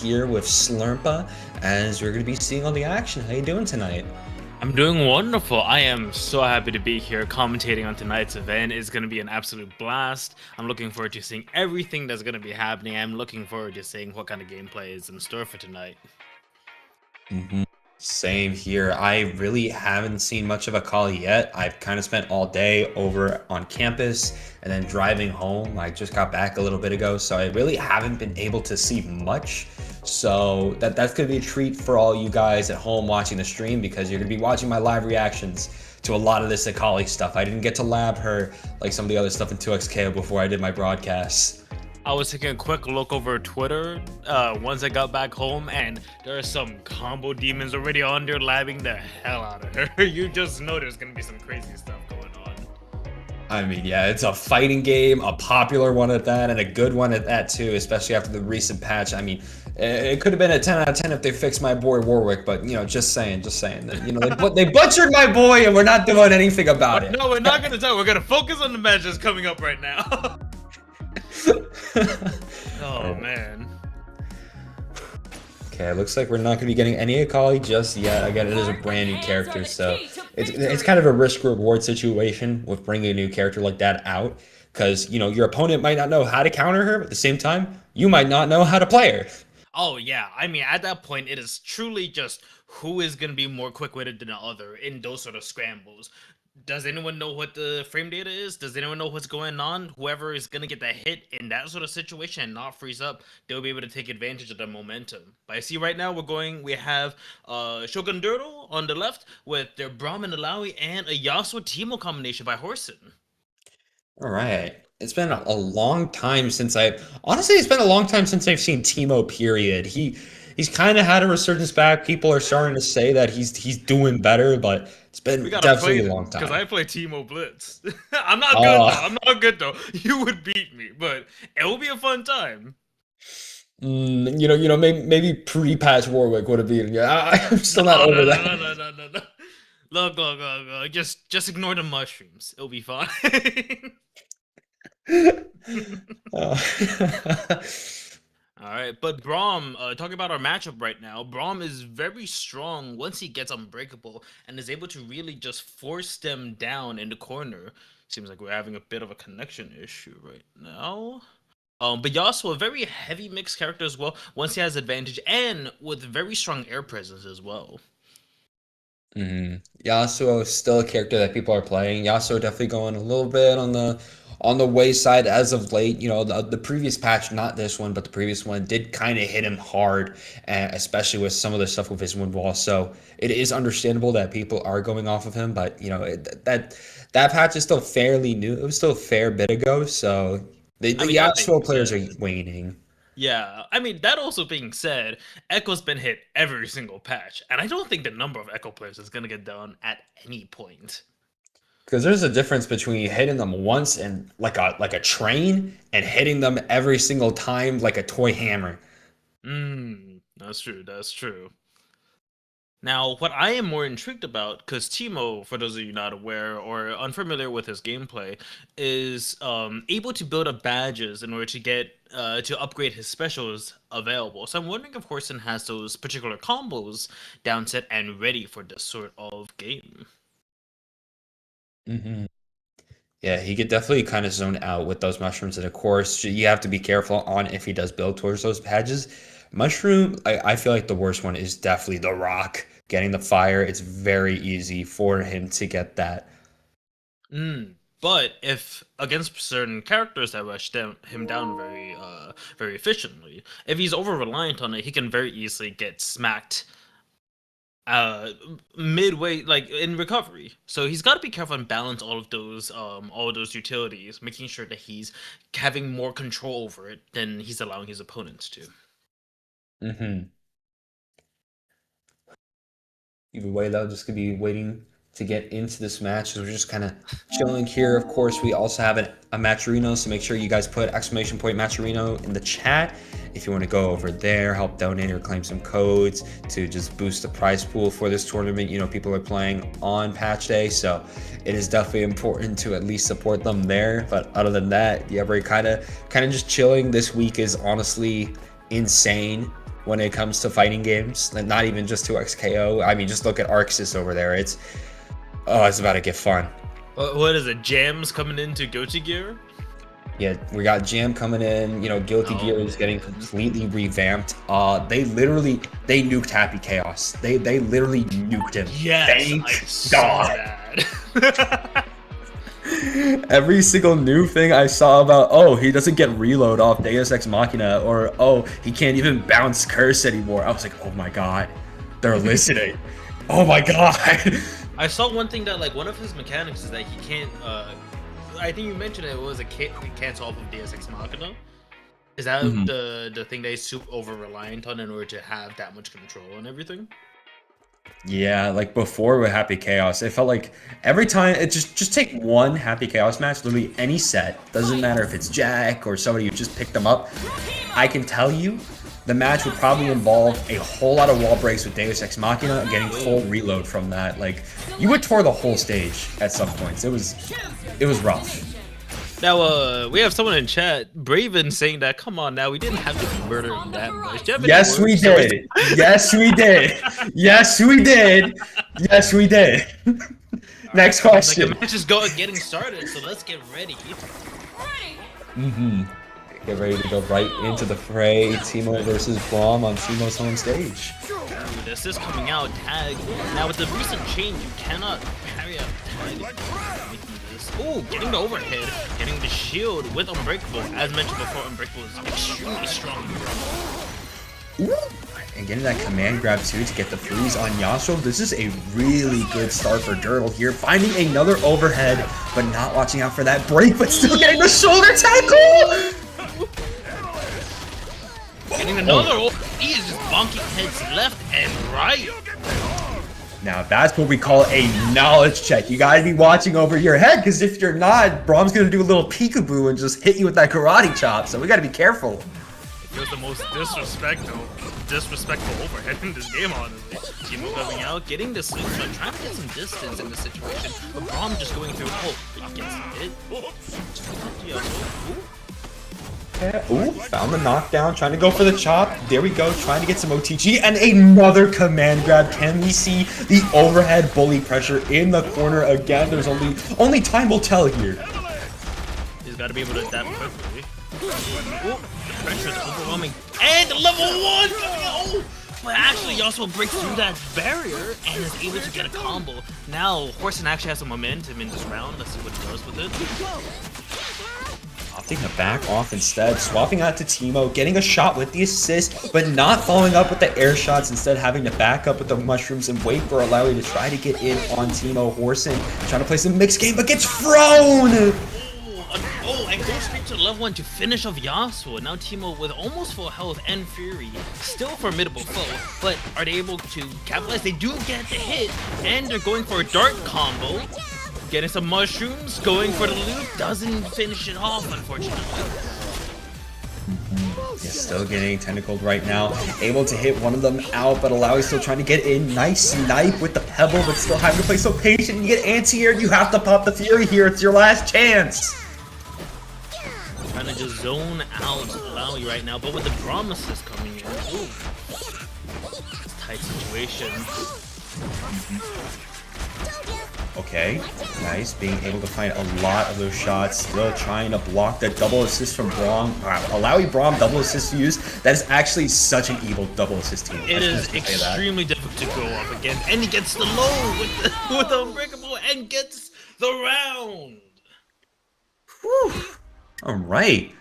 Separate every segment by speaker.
Speaker 1: here with Slurpa, as we're going to be seeing all the action. How you doing tonight?
Speaker 2: I'm doing wonderful. I am so happy to be here commentating on tonight's event. It's going to be an absolute blast. I'm looking forward to seeing everything that's going to be happening. I'm looking forward to seeing what kind of gameplay is in store for tonight.
Speaker 1: Same here. I really haven't seen much of AKALI yet. I've kind of spent all day over on campus and then driving home. I just got back a little bit ago, so I really haven't been able to see much. So that's going to be a treat for all you guys at home watching the stream, because you're going to be watching my live reactions to a lot of this AKALI stuff. I didn't get to lab her like some of the other stuff in 2XKO before I did my broadcasts.
Speaker 2: I was taking a quick look over Twitter once I got back home, and there are some combo demons already on there labbing the hell out of her. You just know there's going to be some crazy stuff going on.
Speaker 1: I mean, yeah, it's a fighting game, a popular one at that, and a good one at that too, especially after the recent patch. I mean, it could have been a 10 out of 10 if they fixed my boy Warwick, but, you know, just saying that, you know, they butchered my boy and we're not doing anything about it.
Speaker 2: No, we're not going to talk. We're going to focus on the matches coming up right now. Oh, man.
Speaker 1: Okay, looks like we're not going to be getting any AKALI just yet. Again, it is a brand new character, so it's kind of a risk-reward situation with bringing a new character like that out, because, you know, your opponent might not know how to counter her, but at the same time, you might not know how to play her.
Speaker 2: Oh, yeah. I mean, at that point, it is truly just who is going to be more quick-witted than the other in those sort of scrambles. Does anyone know what the frame data is? Does anyone know what's going on? Whoever is going to get the hit in that sort of situation and not freeze up, they'll be able to take advantage of the momentum. But I see right now we have Shogun Dirtle on the left with their Braum and Alawi and a Yasuo Teemo combination by Horson.
Speaker 1: All right. It's been a long time since it's been a long time since I've seen Teemo, period. He's kind of had a resurgence back. People are starting to say that he's doing better, but it's been definitely a long time.
Speaker 2: Because I play Teemo Blitz. I'm not good though. I'm not good though. You would beat me, but it will be a fun time.
Speaker 1: Maybe pre-patch Warwick would have beaten you. I'm still not over that.
Speaker 2: No. Look. Just ignore the mushrooms. It'll be fine. All right, but Braum, talking about our matchup right now, Braum is very strong once he gets unbreakable and is able to really just force them down in the corner. Seems like we're having a bit of a connection issue right now. But Yasuo, a very heavy mixed character as well, once he has advantage, and with very strong air presence as well.
Speaker 1: Yasuo is still a character that people are playing. Yasuo definitely going a little bit on the wayside as of late. You know, the previous patch, not this one, but the previous one did kind of hit him hard, especially with some of the stuff with his wind wall. So it is understandable that people are going off of him, but you know, that patch is still fairly new. It was still a fair bit ago, so the Yasuo players are waning.
Speaker 2: Yeah, I mean, that also being said, Echo's been hit every single patch, and I don't think the number of Echo players is going to get down at any point.
Speaker 1: Because there's a difference between hitting them once and like a train, and hitting them every single time like a toy hammer.
Speaker 2: That's true. Now, what I am more intrigued about, because Teemo, for those of you not aware or unfamiliar with his gameplay, is able to build up badges in order to get to upgrade his specials available. So I'm wondering if Horson has those particular combos down set and ready for this sort of game.
Speaker 1: Yeah, he could definitely kind of zone out with those mushrooms, and of course, you have to be careful on if he does build towards those badges. Mushroom, I feel like the worst one is definitely the rock. Getting the fire, it's very easy for him to get that.
Speaker 2: But if against certain characters that rush him down very efficiently, if he's over reliant on it, he can very easily get smacked midway, like in recovery. So he's got to be careful and balance all of those utilities, making sure that he's having more control over it than he's allowing his opponents to.
Speaker 1: Either way, though, just gonna be waiting to get into this match. So we're just kind of chilling here. Of course, we also have a Matcherino, so make sure you guys put !Matcherino in the chat if you want to go over there, help donate or claim some codes to just boost the prize pool for this tournament. You know, people are playing on patch day, so it is definitely important to at least support them there. But other than that, yeah, we're kind of just chilling. This week is honestly insane. when it comes to fighting games. And not even just 2xKO. I mean, just look at Arxis over there. It's about to get fun.
Speaker 2: What is it? Jams coming into Guilty Gear?
Speaker 1: Yeah, we got Jam coming in. Guilty Gear is getting completely revamped. They nuked Happy Chaos. They literally nuked him.
Speaker 2: Yes,
Speaker 1: Thank
Speaker 2: I saw that.
Speaker 1: Every single new thing I saw about, he doesn't get reload off Deus Ex Machina, or he can't even bounce Curse anymore. I was like, oh my god, they're listening. Oh my god.
Speaker 2: I saw one thing that, like, one of his mechanics is that he can't, I think you mentioned it was he cancel off of Deus Ex Machina. Is that the thing that he's super over reliant on in order to have that much control and everything?
Speaker 1: Yeah, like before with Happy Chaos, it felt like every time it just take one Happy Chaos match, literally any set, doesn't matter if it's Jack or somebody who just picked them up. I can tell you, the match would probably involve a whole lot of wall breaks with Deus Ex Machina and getting full reload from that. Like, you would tour the whole stage at some points. It was rough.
Speaker 2: Now, we have someone in chat, Braven, saying that, come on now, we didn't have to be murdering that much.
Speaker 1: Yes, we did. Yes, we did. Yes, we did. Yes, we did. Next question.
Speaker 2: Like, the match is getting started, so let's get ready.
Speaker 1: Get ready to go right into the fray. Teemo versus Braum on Teemo's home stage.
Speaker 2: Ooh, this is coming out, tag. Now, with the recent change, you cannot parry a tag. Ooh, getting the overhead, getting the shield with Unbreakable. As mentioned before, Unbreakable is extremely strong.
Speaker 1: Ooh. And getting that command grab too to get the freeze on Yasuo. This is a really good start for Dirtle here. Finding another overhead, but not watching out for that break, but still getting the shoulder tackle!
Speaker 2: Getting another he is just bonking heads left and right.
Speaker 1: Now that's what we call a knowledge check. You gotta be watching over your head, because if you're not, Braum's gonna do a little peekaboo and just hit you with that karate chop, so we gotta be careful.
Speaker 2: It was the most disrespectful overhead in this game, honestly. Teemo coming out, getting the slingshot, trying to get some distance in the situation, but Braum just going through, he gets hit.
Speaker 1: Ooh, found the knockdown, trying to go for the chop. There we go, trying to get some OTG, and another command grab. Can we see the overhead bully pressure in the corner again? There's only time will tell here.
Speaker 2: He's got to be able to adapt quickly. Ooh, the pressure is overwhelming, and level 1 coming out. But actually, he also breaks through that barrier and is able to get a combo. Now, Horson actually has some momentum in this round. Let's see what he does with it.
Speaker 1: Opting to back off instead, swapping out to Teemo, getting a shot with the assist, but not following up with the air shots, instead having to back up with the mushrooms and wait for Alawi to try to get in on Teemo. Horson trying to play some mixed game, but gets thrown!
Speaker 2: And goes straight to level 1 to finish off Yasuo. Now Teemo with almost full health and Fury, still formidable foe, but are they able to capitalize? They do get the hit, and they're going for a dart combo. Getting some mushrooms, going for the loop, doesn't finish it off, unfortunately.
Speaker 1: He's still getting tentacled right now. Able to hit one of them out, but Alawi still trying to get in. Nice snipe with the pebble, but still having to play so patient. You get anti-air, you have to pop the Fury here. It's your last chance.
Speaker 2: Trying to just zone out Alawi right now, but with the promises coming in, ooh, tight situation.
Speaker 1: Okay, nice. Being able to find a lot of those shots. Still trying to block the double assist from Braum. Wow, Alawi Braum double assist use. That is actually such an evil double assist team.
Speaker 2: It is extremely difficult to go up against. And he gets the low with the Unbreakable and gets the round.
Speaker 1: Whew. All right.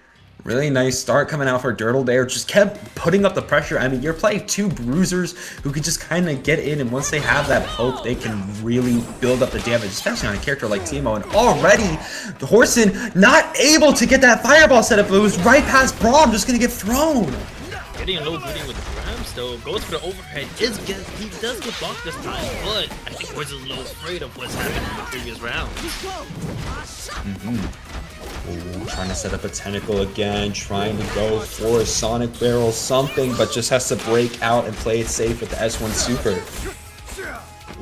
Speaker 1: Really nice start coming out for Dirtle there. Just kept putting up the pressure. I mean, you're playing two bruisers who can just kind of get in, and once they have that poke, they can really build up the damage, especially on a character like Teemo. And already, the Horson not able to get that fireball set up. It was right past Braum, just gonna get thrown.
Speaker 2: Getting a low booting with the grabs though, goes for the overhead. He does get blocked this time, but I think Horson's a little afraid of what's happened in the previous round.
Speaker 1: Ooh, trying to set up a tentacle again, trying to go for a Sonic Barrel something, but just has to break out and play it safe with the S1 Super.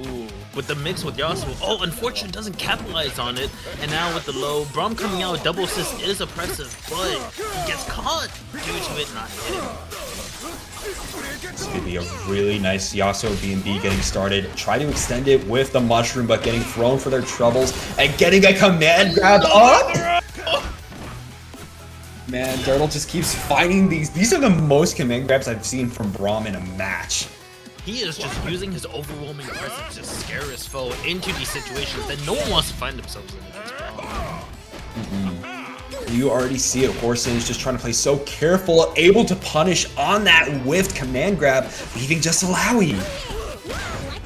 Speaker 2: Ooh, with the mix with Yasuo. Oh, unfortunately doesn't capitalize on it. And now with the low, Braum coming out with double assist is oppressive, but he gets caught due to it not hitting.
Speaker 1: This could be a really nice Yasuo B&B getting started. Try to extend it with the mushroom, but getting thrown for their troubles and getting a command grab up. Man, Dirtle just keeps finding these. These are the most command grabs I've seen from Braum in a match.
Speaker 2: He is just using his overwhelming presence to scare his foe into these situations that no one wants to find themselves in against Braum.
Speaker 1: You already see it. Horson is just trying to play so careful, able to punish on that whiffed command grab, leaving just Alawi.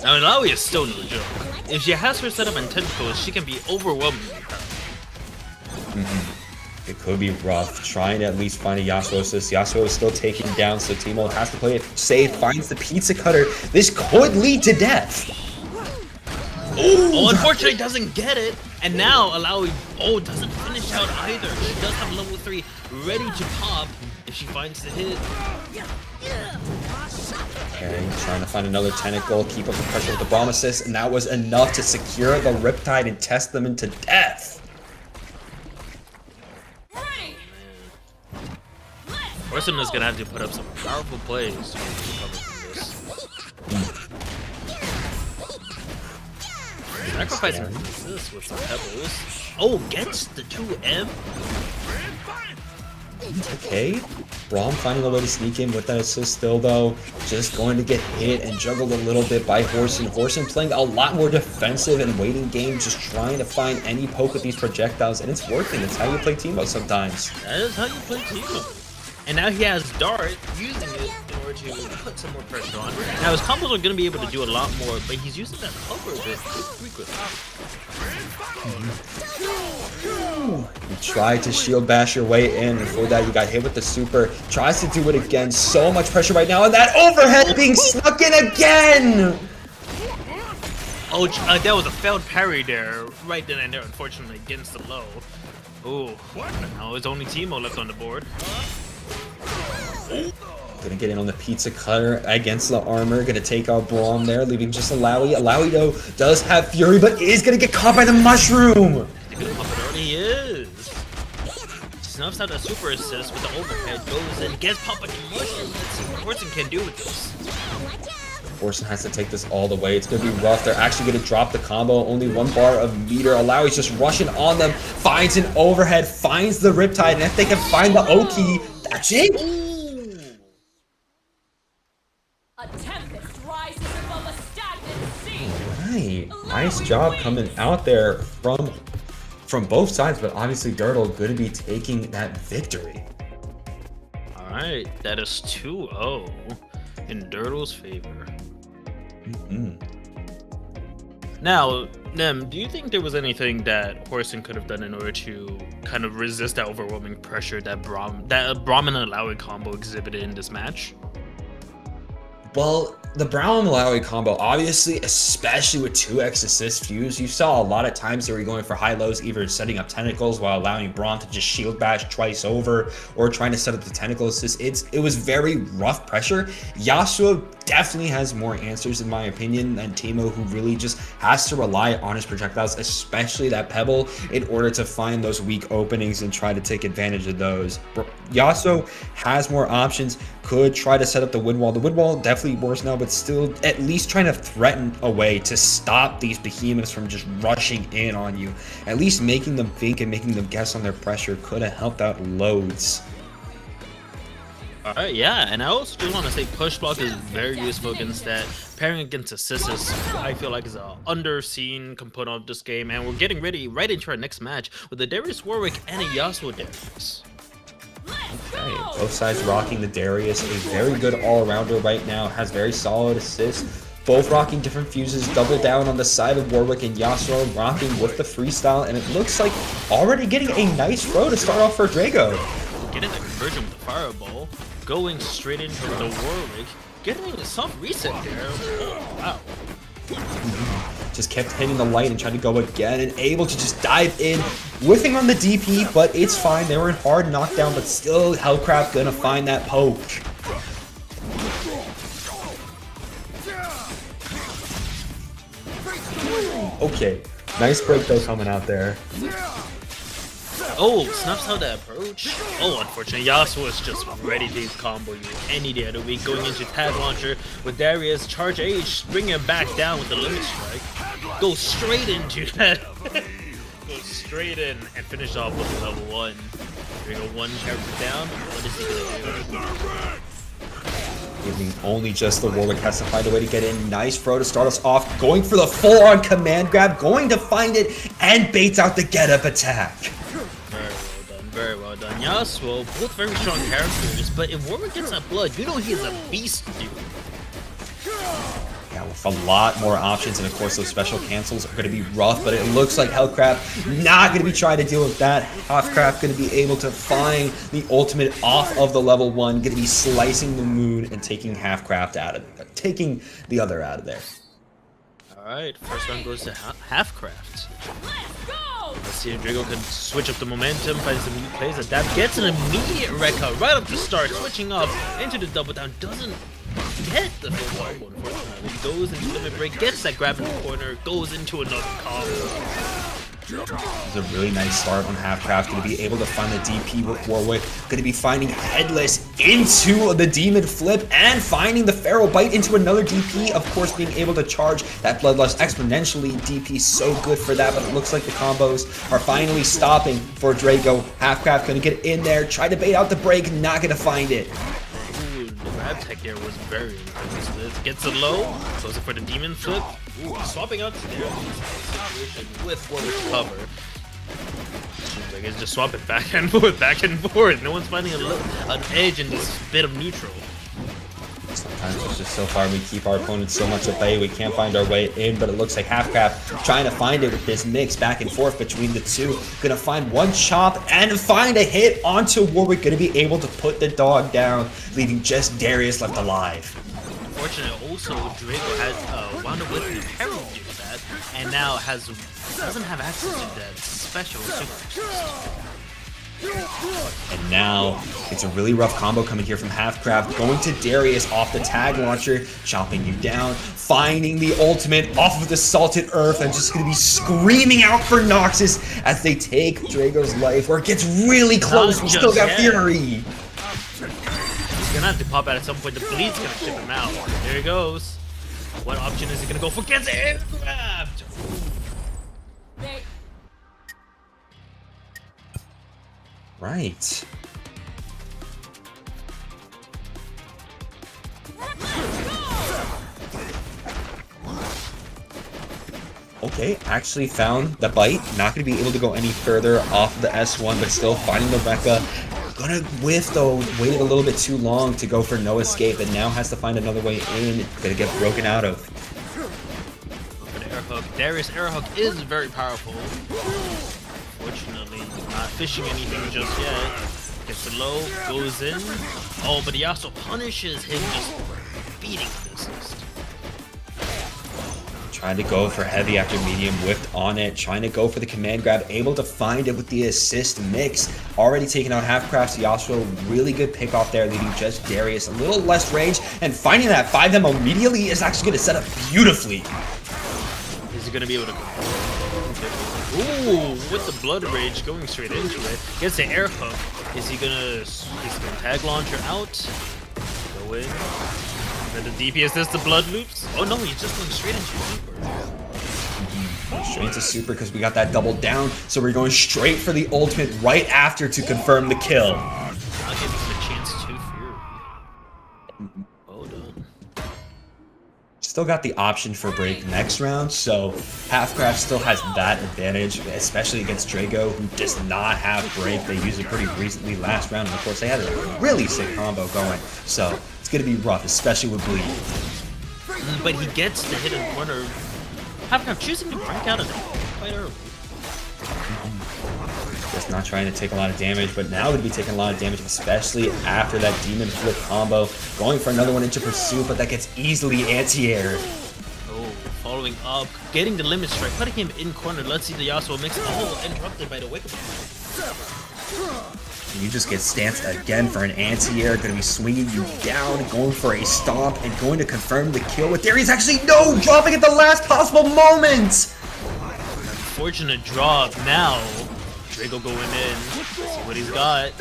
Speaker 2: Now, Alawi is still no joke. If she has her set up in tentacles, she can be overwhelming.
Speaker 1: It could be rough, trying to at least find a Yasuo assist. Yasuo is still taking down, so Teemo has to play it safe, finds the pizza cutter. This could lead to death.
Speaker 2: Oh, unfortunately doesn't get it. And now Alawi, doesn't finish out either. She does have level 3 ready to pop if she finds the hit.
Speaker 1: Okay, trying to find another tentacle, keep up the pressure with the Braum assist, and that was enough to secure the Riptide and test them into death.
Speaker 2: Horson is gonna have to put up some powerful plays to recover from this. Sacrificing this with some pebbles. Oh, gets the 2M.
Speaker 1: Okay, Braum finding a way to sneak in with that assist still though. Just going to get hit and juggled a little bit by Horson. Horson playing a lot more defensive and waiting game, just trying to find any poke with these projectiles, and it's working. It's how you play Teemo sometimes.
Speaker 2: That is how you play Teemo. And now he has Dart, using it in order to put some more pressure on. Now his combos are going to be able to do a lot more, but he's using that cover a bit frequently.
Speaker 1: You tried to shield bash your way in, and for that you got hit with the super. Tries to do it again. So much pressure right now, and that overhead being snuck in again!
Speaker 2: Oh, that was a failed parry there, right then and there, unfortunately, against the low. Ooh, now it's only Teemo left on the board.
Speaker 1: Gonna get in on the pizza cutter against the armor. Gonna take out Braum there, leaving just Alawi. Alawi, though, does have Fury, but is gonna get caught by the mushroom.
Speaker 2: He is. Snuffs out a super assist with the overhead, goes and gets popped by the mushroom. Let's see what Horson can do with this.
Speaker 1: Horson has to take this all the way. It's gonna be rough. They're actually gonna drop the combo. Only 1 bar of meter. Alawi's just rushing on them. Finds an overhead. Finds the Riptide. And if they can find the Oki, that's it.
Speaker 3: A tempest rises above a stagnant sea.
Speaker 1: Right. Nice job coming out there from both sides, but obviously Dirtle going to be taking that victory.
Speaker 2: Alright, that is 2-0 in Dirtle's favor. Now, Nem, do you think there was anything that Horson could have done in order to kind of resist that overwhelming pressure that Braum and Alawi combo exhibited in this match?
Speaker 1: Well, the Braum and Malawi combo, obviously, especially with 2x assist fuse, you saw a lot of times they were going for high-lows, either setting up tentacles while allowing Braum to just shield bash twice over, or trying to set up the tentacle assist. It was very rough pressure. Yasuo definitely has more answers, in my opinion, than Teemo, who really just has to rely on his projectiles, especially that pebble, in order to find those weak openings and try to take advantage of those. Yasuo has more options, could try to set up the wind wall. The wind wall definitely worse now, but still at least trying to threaten a way to stop these behemoths from just rushing in on you. At least making them think and making them guess on their pressure could have helped out loads.
Speaker 2: Alright, yeah, and I also just want to say push block is very useful against that. Pairing against assists, I feel like is an underseen component of this game, and we're getting ready right into our next match with a Darius Warwick and a Yasuo Darius.
Speaker 1: Okay, both sides rocking the Darius, a very good all-arounder right now, has very solid assists. Both rocking different fuses, double down on the side of Warwick, and Yasuo rocking with the freestyle, and it looks like already getting a nice throw to start off for Drago.
Speaker 2: Getting the conversion with the fireball, going straight into the Warwick, getting a soft reset there. Oh, wow.
Speaker 1: Just kept hitting the light and tried to go again, and able to just dive in, whiffing on the DP, but it's fine. They were in hard knockdown, but still Hellcraft gonna find that poke. Okay, nice break though coming out there.
Speaker 2: Oh, snaps out the approach. Oh, unfortunately, Yasuo is just ready to combo you any day of the week. Going into Tag Launcher with Darius, charge H, bring him back down with the Limit Strike. Go straight into that. Go straight in and finish off with level 1. We go 1 character down. What is he gonna do?
Speaker 1: Giving only just the Warwick has to find a way to get in. Nice throw to start us off. Going for the full-on command grab. Going to find it and baits out the get-up attack.
Speaker 2: Very well done. Yasuo, both very strong characters, but if Warwick gets that blood, you know he is a beast, dude.
Speaker 1: Yeah, with a lot more options, and of course those special cancels are going to be rough, but it looks like Hellcraft not going to be trying to deal with that. Halfcraft going to be able to find the ultimate off of the level 1, going to be slicing the moon and taking Halfcraft out of it, taking the other out of there.
Speaker 2: Alright, first round goes to Halfcraft. Let's see if Drago can switch up the momentum, find some new plays. Adapt gets an immediate Rekka right up to start, switching up into the double down. Doesn't get the full combo, unfortunately. Goes into limit break, gets that grab in the corner, goes into another combo.
Speaker 1: It's a really nice start on Halfcraft. Going to be able to find the DP with Warwick. Going to be finding Headless into the Demon Flip and finding the Pharaoh Bite into another DP. Of course, being able to charge that Bloodlust exponentially. DP so good for that, but it looks like the combos are finally stopping for Drago. Halfcraft going to get in there, try to bait out the break, not going to find it.
Speaker 2: Ooh, the grab tech there was very impressive. Gets it low, goes for the Demon Flip. Ooh, swapping out there situation with Warwick cover. Like it's just swapping back and forth, back and forth. No one's finding an edge in this bit of neutral.
Speaker 1: Sometimes it's just so far we keep our opponents so much at bay, we can't find our way in, but it looks like Halfcraft trying to find it with this mix back and forth between the two. Gonna find one chop and find a hit onto Warwick, gonna be able to put the dog down, leaving just Darius left alive.
Speaker 2: Unfortunately, also Drago has wound up with the Peril due to that, and now doesn't have access to that special super.
Speaker 1: And now it's a really rough combo coming here from Halfcraft, going to Darius off the Tag Launcher, chopping you down, finding the ultimate off of the Salted Earth, and just going to be screaming out for Noxus as they take Drago's life, where it gets really close. We still got Fury.
Speaker 2: He's gonna have to pop out at some point. The bleed's gonna chip him out. There he goes. What option is he gonna go for? Gets it grabbed.
Speaker 1: Right. Okay, actually found the bite. Not going to be able to go any further off the S1, but still finding the Rekka. Gonna whiff though, waited a little bit too long to go for no escape, and now has to find another way in. Gonna get broken out of.
Speaker 2: For the air hook, Darius air hook is very powerful. Fortunately, not fishing anything just yet. Gets it low, goes in. Oh, but he also punishes him just beating the assist.
Speaker 1: Trying to go for heavy after medium, whipped on it, trying to go for the command grab, able to find it with the assist mix. Already taking out Halfcraft's Yasuo, really good pick off there, leaving just Darius a little less range, and finding that 5M immediately is actually going to set up beautifully.
Speaker 2: Is he going to be able to... Ooh, with the Blood Rage going straight into it. Gets the air hook. Is he gonna tag launcher out? Go in. Then the DP assist the blood loops. Oh no, he's just going straight into super.
Speaker 1: Straight into super because we got that double down. So we're going straight for the ultimate right after to confirm the kill.
Speaker 2: I'll give him a chance to Fury. Well done.
Speaker 1: Still got the option for break next round, so Halfcraft still has that advantage, especially against Drago, who does not have break. They used it pretty recently last round, and of course they had a really sick combo going, so it's going to be rough, especially with bleed.
Speaker 2: But he gets the hidden corner. Halfcraft choosing to break out of it quite early.
Speaker 1: Just not trying to take a lot of damage, but now would be taking a lot of damage, especially after that Demon Flip combo. Going for another one into pursuit, but that gets easily anti-aired.
Speaker 2: Oh, following up, getting the limit strike, putting him in corner. Let's see the Yasuo mix. Oh, interrupted by the wake up.
Speaker 1: You just get stanced again for an anti-air, going to be swinging you down, going for a stomp, and going to confirm the kill with Darius. Actually, no! Dropping at the last possible moment!
Speaker 2: Unfortunate drop now. Drago going in. Let's see what he's got.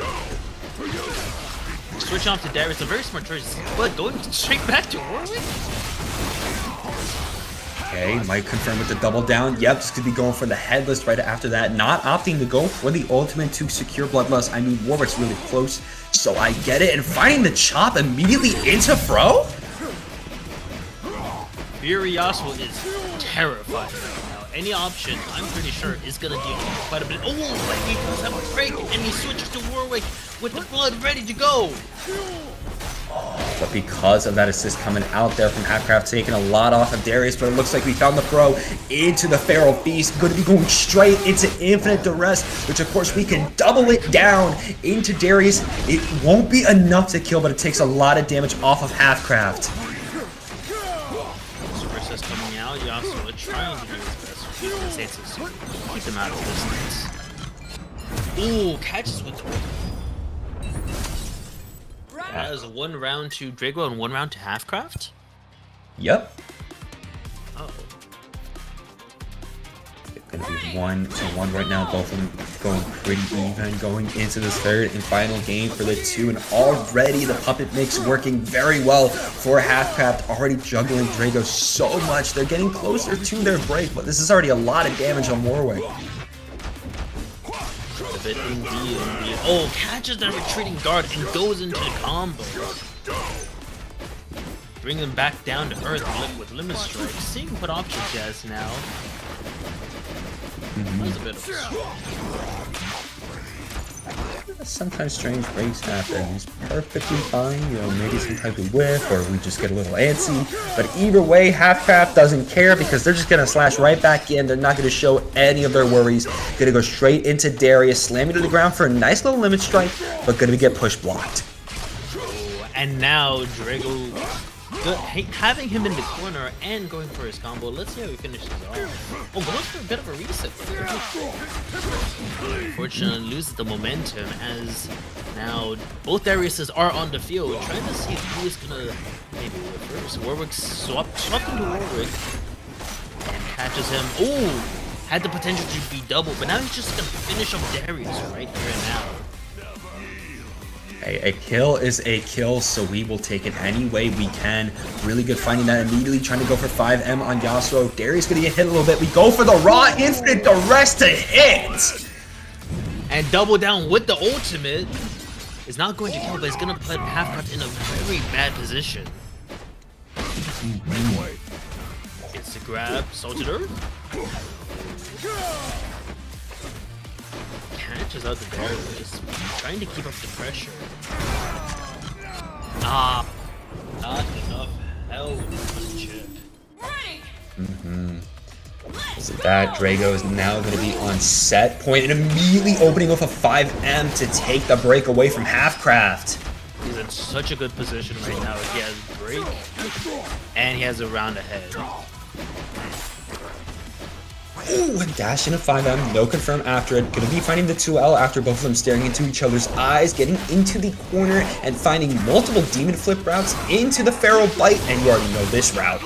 Speaker 2: Switch off to Darius, a very smart choice, but going straight back to Warwick?
Speaker 1: Okay, might confirm with the double down. Yep, just could be going for the headless right after that. Not opting to go for the ultimate to secure Bloodlust. I mean, Warwick's really close, so I get it. And finding the chop immediately into Fro?
Speaker 2: Fury Yasuo is terrified right now. Any option, I'm pretty sure, is gonna deal quite a bit. Oh, but he does have a break, and he switches to Warwick with the blood ready to go.
Speaker 1: But because of that assist coming out there from Halfcraft, taking a lot off of Darius, but it looks like we found the throw into the Feral Beast. Going to be going straight into Infinite Duress, which of course we can double it down into Darius. It won't be enough to kill, but it takes a lot of damage off of Halfcraft.
Speaker 2: Super assist coming out. Yasuo trying to do his best. He's gonna say it's a super. Keep him out of distance. Ooh, catches with the That is 1 round to Drago and 1 round to Halfcraft?
Speaker 1: Yep.
Speaker 2: Oh.
Speaker 1: It's going to be 1-1 right now. Both of them going pretty even going into this third and final game for the two. And already the puppet mix working very well for Halfcraft. Already juggling Drago so much. They're getting closer to their break, but this is already a lot of damage on Warwick.
Speaker 2: Indeed. Oh, catches that retreating guard and goes into the combo. Bring them back down to earth with Limit Strike. Seeing what options he has now. That was a bit of a
Speaker 1: Sometimes strange breaks happen. He's perfectly fine, you know, maybe some type of whiff, or we just get a little antsy. But either way, Halfcraft doesn't care because they're just gonna slash right back in. They're not gonna show any of their worries. Gonna go straight into Darius, slamming to the ground for a nice little limit strike, but gonna get push blocked.
Speaker 2: And now Drago having him in the corner and going for his combo. Let's see how he finishes off. Oh, goes for a bit of a reset. Unfortunately, loses the momentum as now both Dariuses are on the field, trying to see who is gonna maybe reverse. Warwick swapped into Warwick and catches him. Oh, had the potential to be double, but now he's just gonna finish up Darius right here and now.
Speaker 1: A kill is a kill, so we will take it any way we can. Really good finding that immediately, trying to go for 5M on Yasuo. Darius gonna get hit a little bit. We go for the raw infinite, the rest to hit!
Speaker 2: And double down with the ultimate. Is not going to kill, but it's gonna put Halfcraft in a very bad position. Gets the grab, Salted Earth. Catches out the Darius, trying to keep up the pressure. Ah, not enough health for the chip.
Speaker 1: So that Drago is now going to be on set point and immediately opening with a 5M to take the break away from Halfcraft.
Speaker 2: He's in such a good position right now. He has break and he has a round ahead.
Speaker 1: Ooh, dash in a 5M, no confirm after it. Gonna be finding the 2L after both of them staring into each other's eyes, getting into the corner and finding multiple demon flip routes into the Feral Bite, and you already know this route.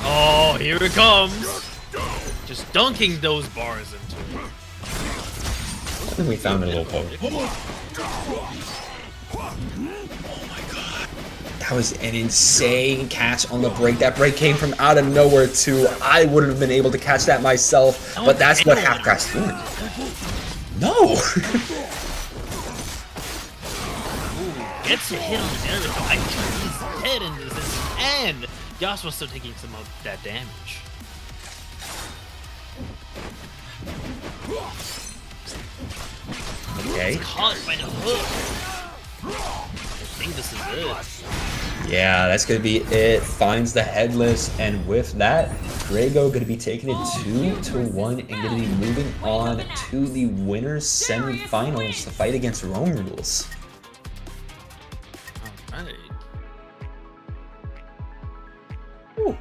Speaker 2: Oh, here it comes. Just dunking those bars into it.
Speaker 1: I think we found a little poke. That was an insane catch on the break. That break came from out of nowhere too. I wouldn't have been able to catch that myself, but that's what Halfcraft's doing. No!
Speaker 2: Ooh, gets a hit on the Darius. I turned his head into this, and Yasuo's still taking some of that damage.
Speaker 1: Okay.
Speaker 2: He's caught by the hook. I think this is it.
Speaker 1: Yeah, that's going to be it. Finds the headless, and with that, Drago going to be taking it 2-1 and going to be moving on to the winners semifinals to fight against Rome Rules.
Speaker 2: Alright.
Speaker 1: Ooh.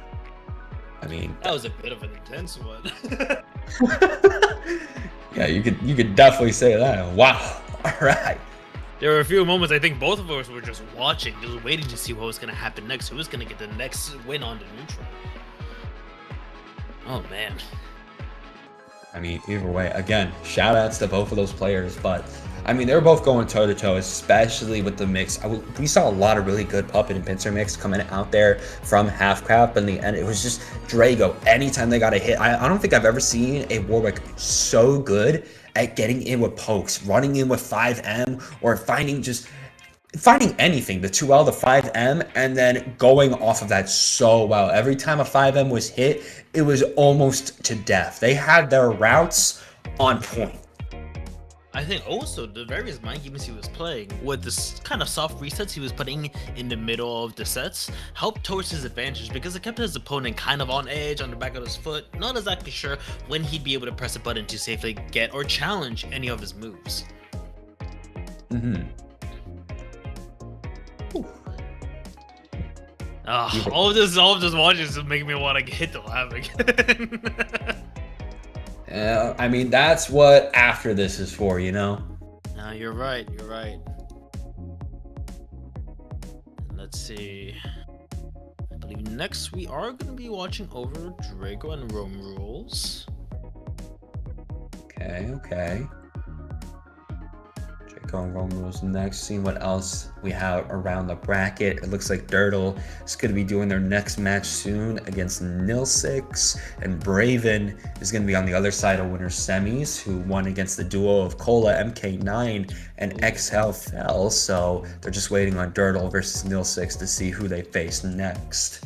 Speaker 1: I mean,
Speaker 2: That was a bit of an intense one.
Speaker 1: yeah, you could definitely say that. Wow. All right.
Speaker 2: There were a few moments I think both of us were just watching, just waiting to see what was going to happen next. Who was going to get the next win on the neutral? Oh, man.
Speaker 1: I mean, either way, again, shout outs to both of those players, but I mean, they were both going toe to toe, especially with the mix. We saw a lot of really good puppet and pincer mix coming out there from Halfcraft, but in the end, it was just Drago. Anytime they got a hit, I don't think I've ever seen a Warwick so good at getting in with pokes, running in with 5M, or finding anything, the 2L, the 5M, and then going off of that so well. Every time a 5M was hit, it was almost to death. They had their routes on point.
Speaker 2: I think also the various mind games he was playing with this kind of soft resets he was putting in the middle of the sets helped towards his advantage because it kept his opponent kind of on edge, on the back of his foot, not exactly sure when he'd be able to press a button to safely get or challenge any of his moves. All of this watching is making me want to hit the lab again.
Speaker 1: I mean, that's what after this is for, you know?
Speaker 2: No, you're right. You're right. Let's see. I believe next we are going to be watching over Drago and Rome Rules.
Speaker 1: Okay. Drago and Rome Rules next. Seeing what else we have around the bracket. It looks like Dirtle is going to be doing their next match soon against Nilsix, and Braven is going to be on the other side of winner semis, who won against the duo of Cola MK9 and XL Fell. So they're just waiting on Dirtle versus Nilsix to see who they face next.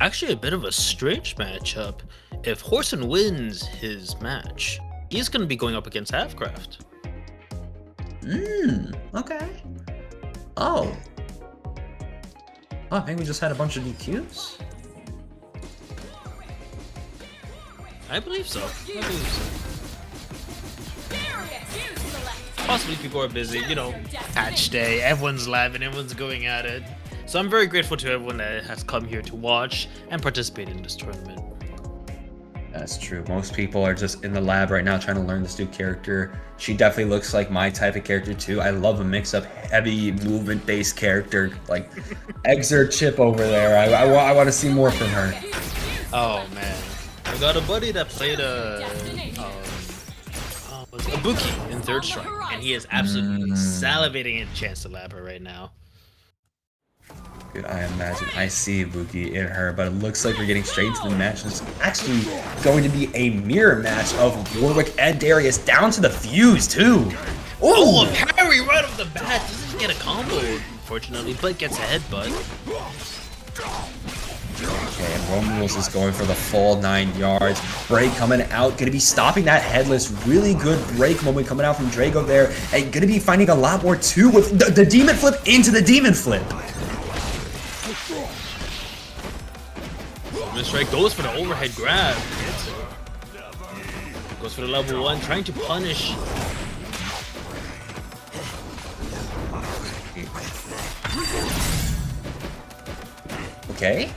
Speaker 2: Actually, a bit of a strange matchup. If Horson wins his match, he's going to be going up against Halfcraft.
Speaker 1: Okay. Oh, I think we just had a bunch of DQs.
Speaker 2: I believe so. Possibly people are busy, you know, patch day, everyone's laughing, everyone's going at it. So I'm very grateful to everyone that has come here to watch and participate in this tournament.
Speaker 1: That's true. Most people are just in the lab right now trying to learn this new character. She definitely looks like my type of character too. I love a mix-up heavy movement-based character like Exert Chip over there. I want to see more from her.
Speaker 2: Oh man, I got a buddy that played a Buki in Third Strike, and he is absolutely salivating at a chance to lab her right now.
Speaker 1: Dude, I imagine I see Buki in her, but it looks like we're getting straight into the match. It's actually going to be a mirror match of Warwick and Darius down to the fuse too.
Speaker 2: Oh, a parry right off the bat. Doesn't get a combo, unfortunately, but gets a headbutt.
Speaker 1: Okay, and Rome Rules is going for the full 9 yards. Break coming out, gonna be stopping that headless. Really good break moment coming out from Drago there, and gonna be finding a lot more too with the demon flip into the demon flip.
Speaker 2: Strike goes for the overhead grab. Goes for the level 1, trying to punish.
Speaker 1: Okay.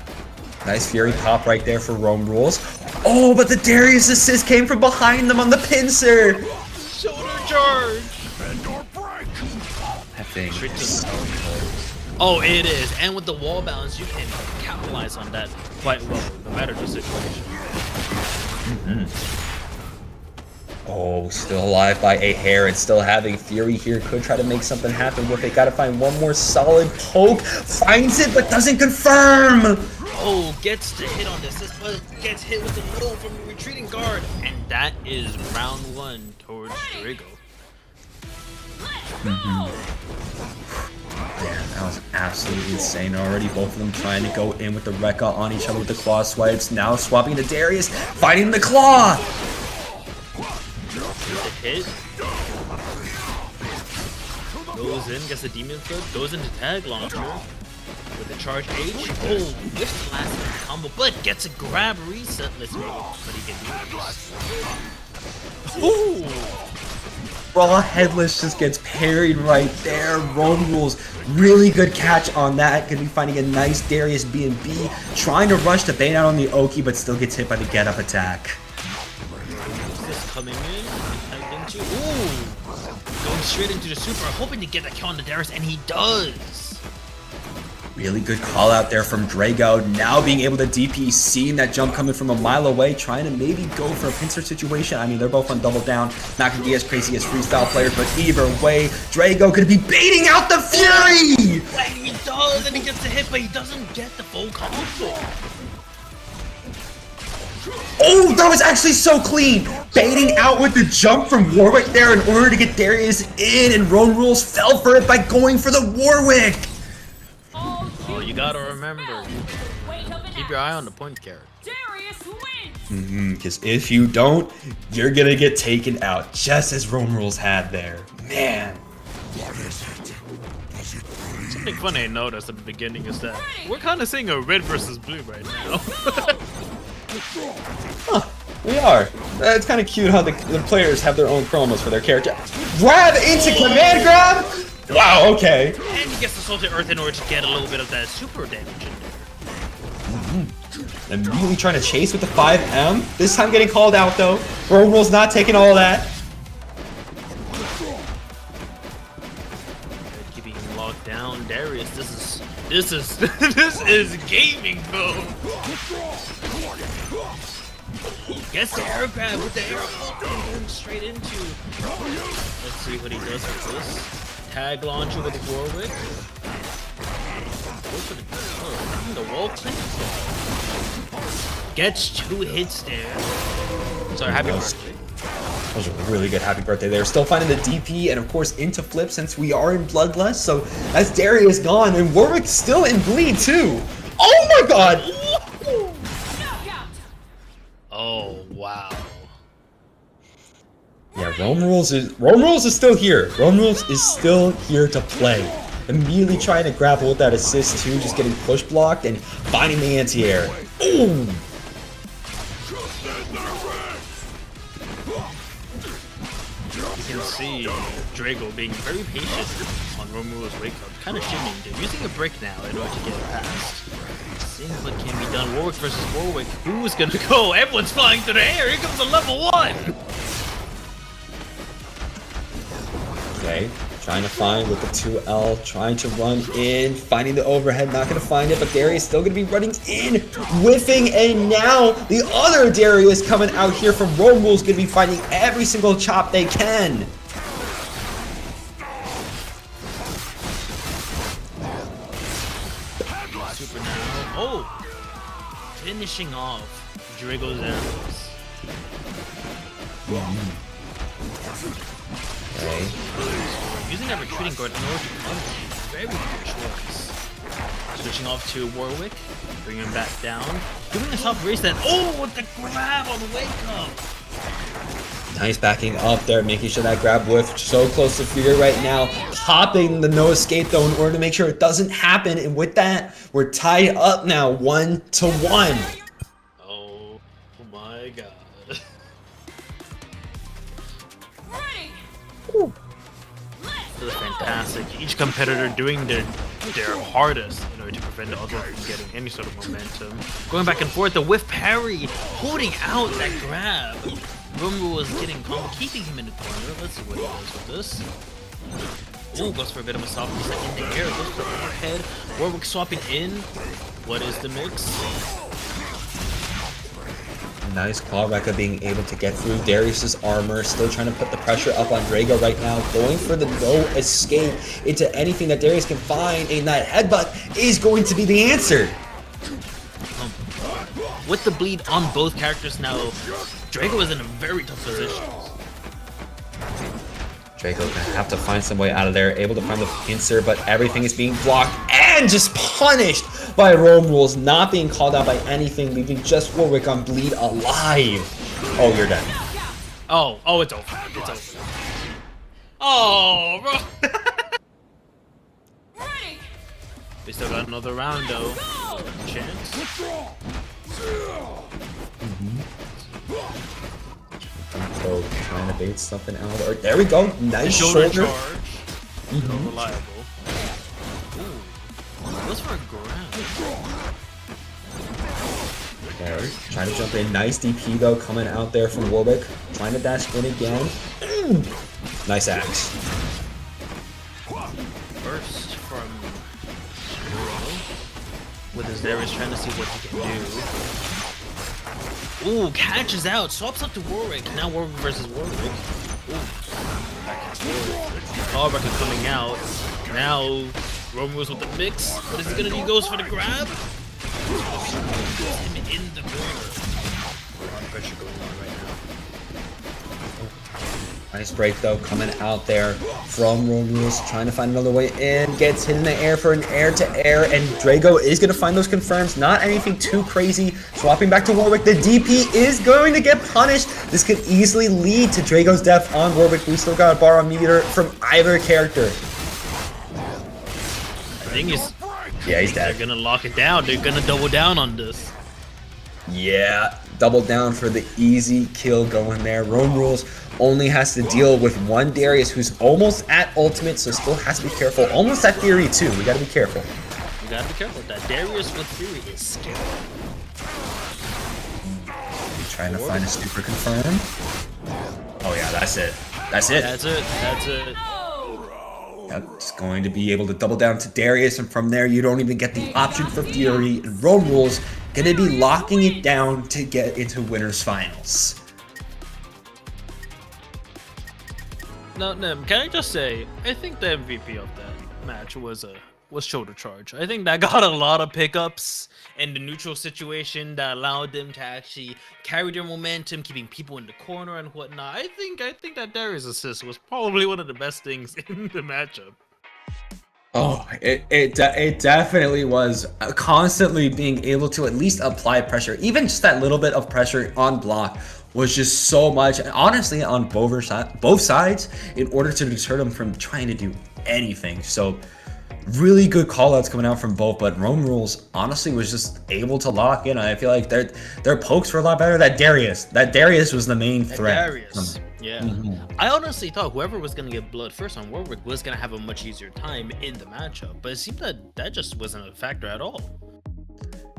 Speaker 1: Nice Fury pop right there for Rome Rules. Oh, but the Darius assist came from behind them on the pincer.
Speaker 2: Shoulder charge.
Speaker 1: That thing is so close.
Speaker 2: Oh, it is. And with the wall balance, you can capitalize on that quite well, no matter the situation.
Speaker 1: Oh, still alive by a hair and still having Fury here. Could try to make something happen with it. Gotta find one more solid poke. Finds it, but doesn't confirm.
Speaker 2: Oh, gets the hit on this, but gets hit with the middle from the retreating guard. And that is round 1 towards Drago.
Speaker 1: Man, that was absolutely insane already. Both of them trying to go in with the Rekka on each other with the claw swipes. Now swapping to Darius, fighting the claw.
Speaker 2: The hit. Goes in, gets the demon flip, goes into tag launcher with the charge H. Oh, whiffs the last combo, but gets a grab reset. Let's see what he can do. Ooh!
Speaker 1: Raw Headless just gets parried right there. Rome Rules, really good catch on that. Gonna be finding a nice Darius B&B. Trying to rush the bait out on the Oki, but still gets hit by the get-up attack.
Speaker 2: This coming in, tagged into. Ooh! Going straight into the super, hoping to get that kill on the Darius, and he does.
Speaker 1: Really good call out there from Drago. Now being able to DP, seeing that jump coming from a mile away, trying to maybe go for a pincer situation. I mean, they're both on double down. Not going to be as crazy as freestyle players, but either way, Drago could be baiting out the Fury!
Speaker 2: He does, and he gets the hit, but he doesn't get the full combo.
Speaker 1: Oh, that was actually so clean! Baiting out with the jump from Warwick there in order to get Darius in, and Rome Rules fell for it by going for the Warwick!
Speaker 2: Oh, you gotta remember, keep your eye on the point character.
Speaker 3: Darius wins.
Speaker 1: Because if you don't, you're gonna get taken out, just as Rome Rules had there. Man.
Speaker 2: Something funny I noticed at the beginning is that we're kind of seeing a red versus blue right now.
Speaker 1: Huh, we are. It's kind of cute how the players have their own promos for their character. Grab into command grab? Wow, okay.
Speaker 2: And he gets the Salted Earth in order to get a little bit of that super damage in there.
Speaker 1: Immediately trying to chase with the 5M. This time getting called out though. Rome Rules not taking all that.
Speaker 2: Keeping him locked down. Darius, this is gaming, bro. Gets the air grab with the air going straight into. Let's see what he does with this. Tag launcher with Warwick. Go for the wall clip. Gets 2 hits there. Sorry, happy birthday.
Speaker 1: That was a really good happy birthday there. Still finding the DP and of course into flip since we are in Bloodlust. So that's Darius gone and Warwick's still in bleed too. Oh my god!
Speaker 2: Oh wow.
Speaker 1: Yeah, Rome Rules is still here. Rome Rules is still here to play. Immediately trying to grapple with that assist too, just getting push blocked and finding the anti-air. Ooh!
Speaker 2: You can see Drago being very patient on Rome Rules wake up, kind of shimming, dude. Using a brick now in order to get it past. Seems what can be done. Warwick versus Warwick. Who's gonna go? Everyone's flying through the air. Here comes a level 1.
Speaker 1: Okay, trying to find with the 2L, trying to run in, finding the overhead, not going to find it, but Darius still going to be running in, whiffing, and now the other Darius coming out here from Rome Rules going to be finding every single chop they can.
Speaker 2: Super now. Oh! Finishing off Drago's arrows.
Speaker 1: Okay.
Speaker 2: Using that retreating guard in order to punch. Very good choice. Switching off to Warwick. Bringing him back down. Doing a soft race then. Oh, with the grab on the wake up.
Speaker 1: Nice backing up there, making sure that grab whiff so close to Fury right now. Popping the no escape though in order to make sure it doesn't happen. And with that, we're tied up now 1-1.
Speaker 2: Oh my god. This is fantastic. Each competitor doing their hardest in order to prevent the other from getting any sort of momentum. Going back and forth, the whiff parry, holding out that grab. Rumble was getting combo, keeping him in the corner. Let's see what he does with this. Ooh, goes for a bit of a soft reset in the air. Goes for overhead. Warwick swapping in. What is the mix?
Speaker 1: Nice claw record being able to get through Darius's armor, still trying to put the pressure up on Drago right now, going for the no escape into anything that Darius can find, and that headbutt is going to be the answer.
Speaker 2: With the bleed on both characters now, Drago is in a very tough position.
Speaker 1: Drago gonna have to find some way out of there, able to find the pincer, but everything is being blocked and just punished by Rome Rules, not being called out by anything, leaving just Warwick on bleed alive. Oh, you're done.
Speaker 2: Oh, it's over. It's over. Oh, bro. We still got another round though. Chance.
Speaker 1: So trying to bait something out. Or there we go. Nice shoulder
Speaker 2: charge. Reliable. Ooh. Goes for a grab.
Speaker 1: Okay. Trying to jump in. Nice DP though coming out there from Warwick. Trying to dash in again. Nice axe.
Speaker 2: Burst from Darius trying to see what he can do. Ooh, catches out, swaps up to Warwick. Now Warwick versus Warwick. Ooh, back and forth. Callback is coming out. Now Romeo's with the mix. What is he gonna do? He goes for the grab. Him in the corner. A lot of pressure going on right now.
Speaker 1: Nice break though, coming out there from Romeo's, trying to find another way in, gets hit in the air for an air-to-air, and Drago is going to find those confirms. Not anything too crazy. Swapping back to Warwick, the DP is going to get punished. This could easily lead to Drago's death on Warwick. We still got a bar on meter from either character.
Speaker 2: I think he's
Speaker 1: dead.
Speaker 2: They're gonna lock it down. They're gonna double down on this.
Speaker 1: Yeah, double down for the easy kill going there. Rome Rules only has to deal with one Darius who's almost at ultimate, so still has to be careful. Almost at Fury too. We gotta be careful.
Speaker 2: You gotta be careful. That Darius with Fury is scary.
Speaker 1: Trying to find a super confirm. Oh yeah, that's it. That's it.
Speaker 2: That's it. That's it.
Speaker 1: That's going to be able to double down to Darius, and from there you don't even get the option for Fury. And Rome Rules gonna be locking it down to get into winners finals.
Speaker 2: No, Nem, can I just say, I think the MVP of that match was Shoulder Charge. I think that got a lot of pickups in the neutral situation that allowed them to actually carry their momentum, keeping people in the corner and whatnot. I think that Darius assist was probably one of the best things in the matchup.
Speaker 1: Oh, it definitely was. Constantly being able to at least apply pressure, even just that little bit of pressure on block was just so much, and honestly on both sides, in order to deter them from trying to do anything. So really good callouts coming out from both, but Rome Rules honestly was just able to lock in. I feel like their pokes were a lot better. That Darius was the main threat.
Speaker 2: Darius. Yeah. I honestly thought whoever was going to get blood first on Warwick was going to have a much easier time in the matchup, but it seemed that just wasn't a factor at all.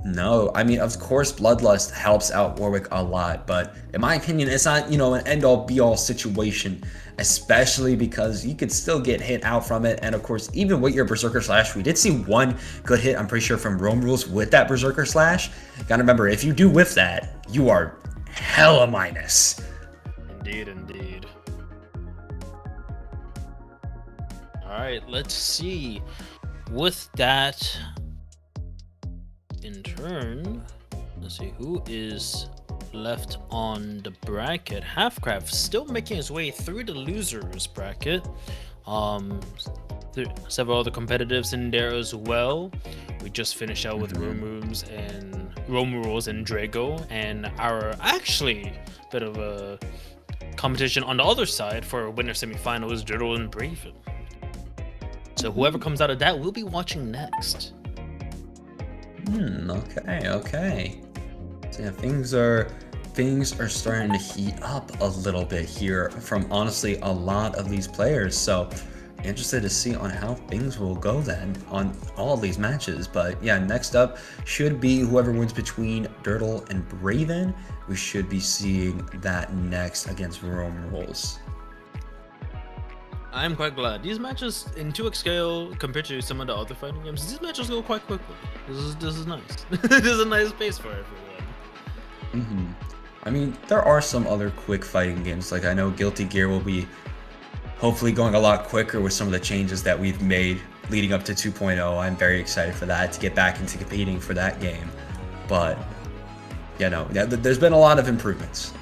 Speaker 1: No, I mean, of course, Bloodlust helps out Warwick a lot, but in my opinion, it's not, an end-all be-all situation, especially because you could still get hit out from it. And of course, even with your Berserker Slash, we did see one good hit, I'm pretty sure, from Rome Rules with that Berserker Slash. Gotta remember, if you do whiff that, you are hella minus.
Speaker 2: Indeed, indeed. All right, let's see. With that, in turn, let's see who is left on the bracket. Halfcraft still making his way through the losers bracket. There are several other competitives in there as well. We just finished out with Rome Rules and Drago, and our actually bit of a competition on the other side for winner semifinal is Dirdle and Braven. So whoever comes out of that, we'll be watching next.
Speaker 1: Okay. So yeah, things are starting to heat up a little bit here from honestly a lot of these players. So interested to see on how things will go then on all these matches. But yeah, next up should be whoever wins between Dirdle and Braven. We should be seeing that next against Rome Rules.
Speaker 2: I'm quite glad. These matches in 2x scale compared to some of the other fighting games, these matches go quite quickly. This is nice. This is a nice pace for everyone.
Speaker 1: I mean, there are some other quick fighting games. Like I know Guilty Gear will be hopefully going a lot quicker with some of the changes that we've made leading up to 2.0. I'm very excited for that, to get back into competing for that game. But there's been a lot of improvements.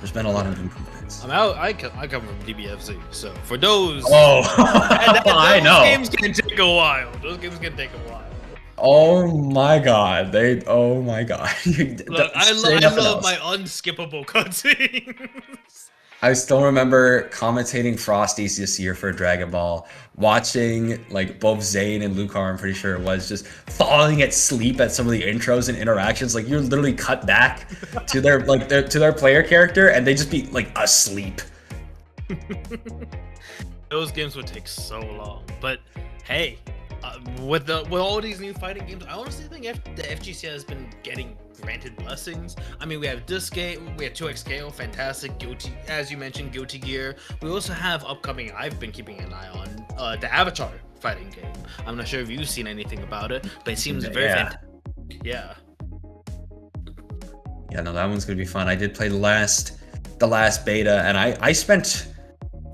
Speaker 2: I come from DBFZ, so for those,
Speaker 1: I know.
Speaker 2: Those games can take a while.
Speaker 1: Oh my god, oh my god.
Speaker 2: Look, I love my unskippable cutscenes.
Speaker 1: I still remember commentating Frosties this year for Dragon Ball, watching like both Zane and Lucar, I'm pretty sure it was, just falling asleep at some of the intros and interactions. Like you're literally cut back to their player character and they just be like asleep.
Speaker 2: Those games would take so long, but hey, with all these new fighting games, I honestly think the FGC has been getting granted blessings. I mean, we have this game, we have 2x scale, fantastic, Guilty, as you mentioned, Guilty Gear. We also have upcoming, I've been keeping an eye on, the Avatar fighting game. I'm not sure if you've seen anything about it, but it seems very fantastic. Yeah.
Speaker 1: Yeah, no, that one's gonna be fun. I did play the last beta, and I spent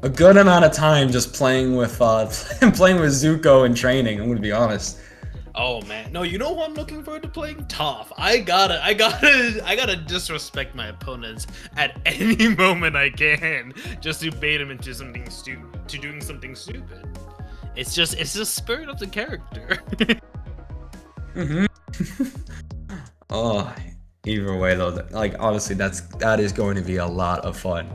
Speaker 1: a good amount of time just playing with playing with Zuko in training. I'm gonna be honest.
Speaker 2: Oh man, no, you know who I'm looking forward to playing? Toph. I gotta disrespect my opponents at any moment I can, just to bait them into doing something stupid. It's the spirit of the character.
Speaker 1: Oh, either way though, like obviously that is going to be a lot of fun.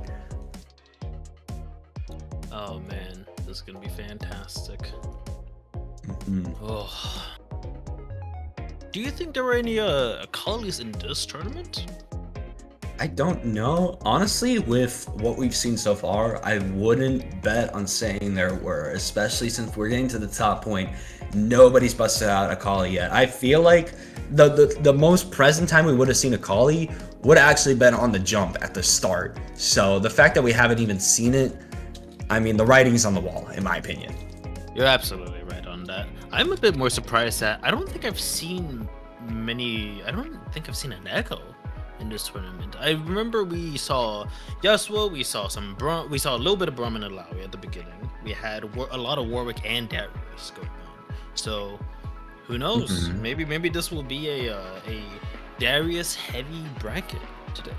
Speaker 2: Oh man, this is gonna be fantastic. Oh. Do you think there were any AKALIs in this tournament?
Speaker 1: I don't know. Honestly, with what we've seen so far, I wouldn't bet on saying there were, especially since we're getting to the top point. Nobody's busted out AKALI yet. I feel like the most present time we would have seen AKALI would have actually been on the jump at the start. So the fact that we haven't even seen it, I mean, the writing's on the wall, in my opinion.
Speaker 2: You're absolutely right on that. I'm a bit more surprised that I don't think I've seen an Echo in this tournament. I remember we saw Yasuo, we saw a little bit of Braum and Alawi at the beginning. We had a lot of Warwick and Darius going on. So who knows? Maybe this will be a Darius heavy bracket today.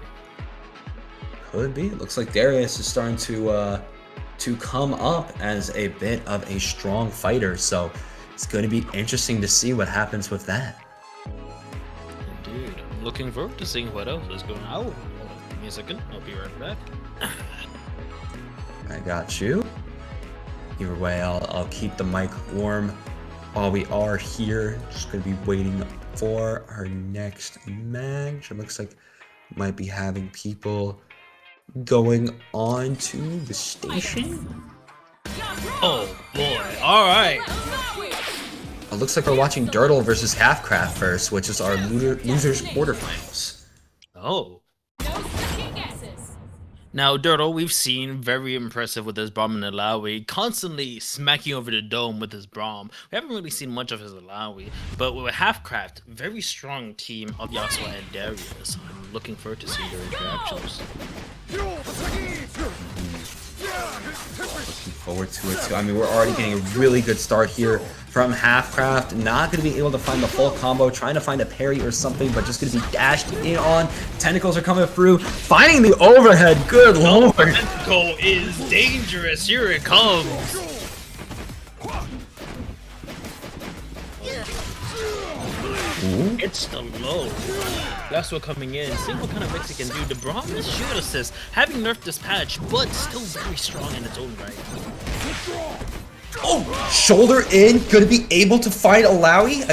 Speaker 1: Could be. It looks like Darius is starting to come up as a bit of a strong fighter. So it's going to be interesting to see what happens with that.
Speaker 2: Indeed. I'm looking forward to seeing what else is going on. Hold on, give me a second. I'll be right back.
Speaker 1: I got you. Either way, I'll keep the mic warm while we are here. Just going to be waiting for our next match. It looks like we might be having people going on to the station.
Speaker 2: Oh boy, alright.
Speaker 1: It looks like we're watching Dirtle versus Halfcraft first, which is our losers quarterfinals.
Speaker 2: Oh.
Speaker 3: No second guesses.
Speaker 2: Now, Dirtle, we've seen very impressive with his Braum and Alawi, constantly smacking over the dome with his Braum. We haven't really seen much of his Alawi, but with Halfcraft, very strong team of Yasuo and Darius. I'm looking forward to seeing their interactions.
Speaker 1: Looking forward to it too. I mean, we're already getting a really good start here from Halfcraft. Not going to be able to find the full combo, trying to find a parry or something, but just going to be dashed in on. Tentacles are coming through, finding the overhead. Good lord.
Speaker 2: Tentacle is dangerous. Here it comes.
Speaker 1: Ooh.
Speaker 2: It's the low. Yasuo coming in, seeing what kind of mix he can do. The Braum is shield assist, having nerfed this patch, but still very strong in its own right.
Speaker 1: Oh, shoulder in, gonna be able to find Alawi.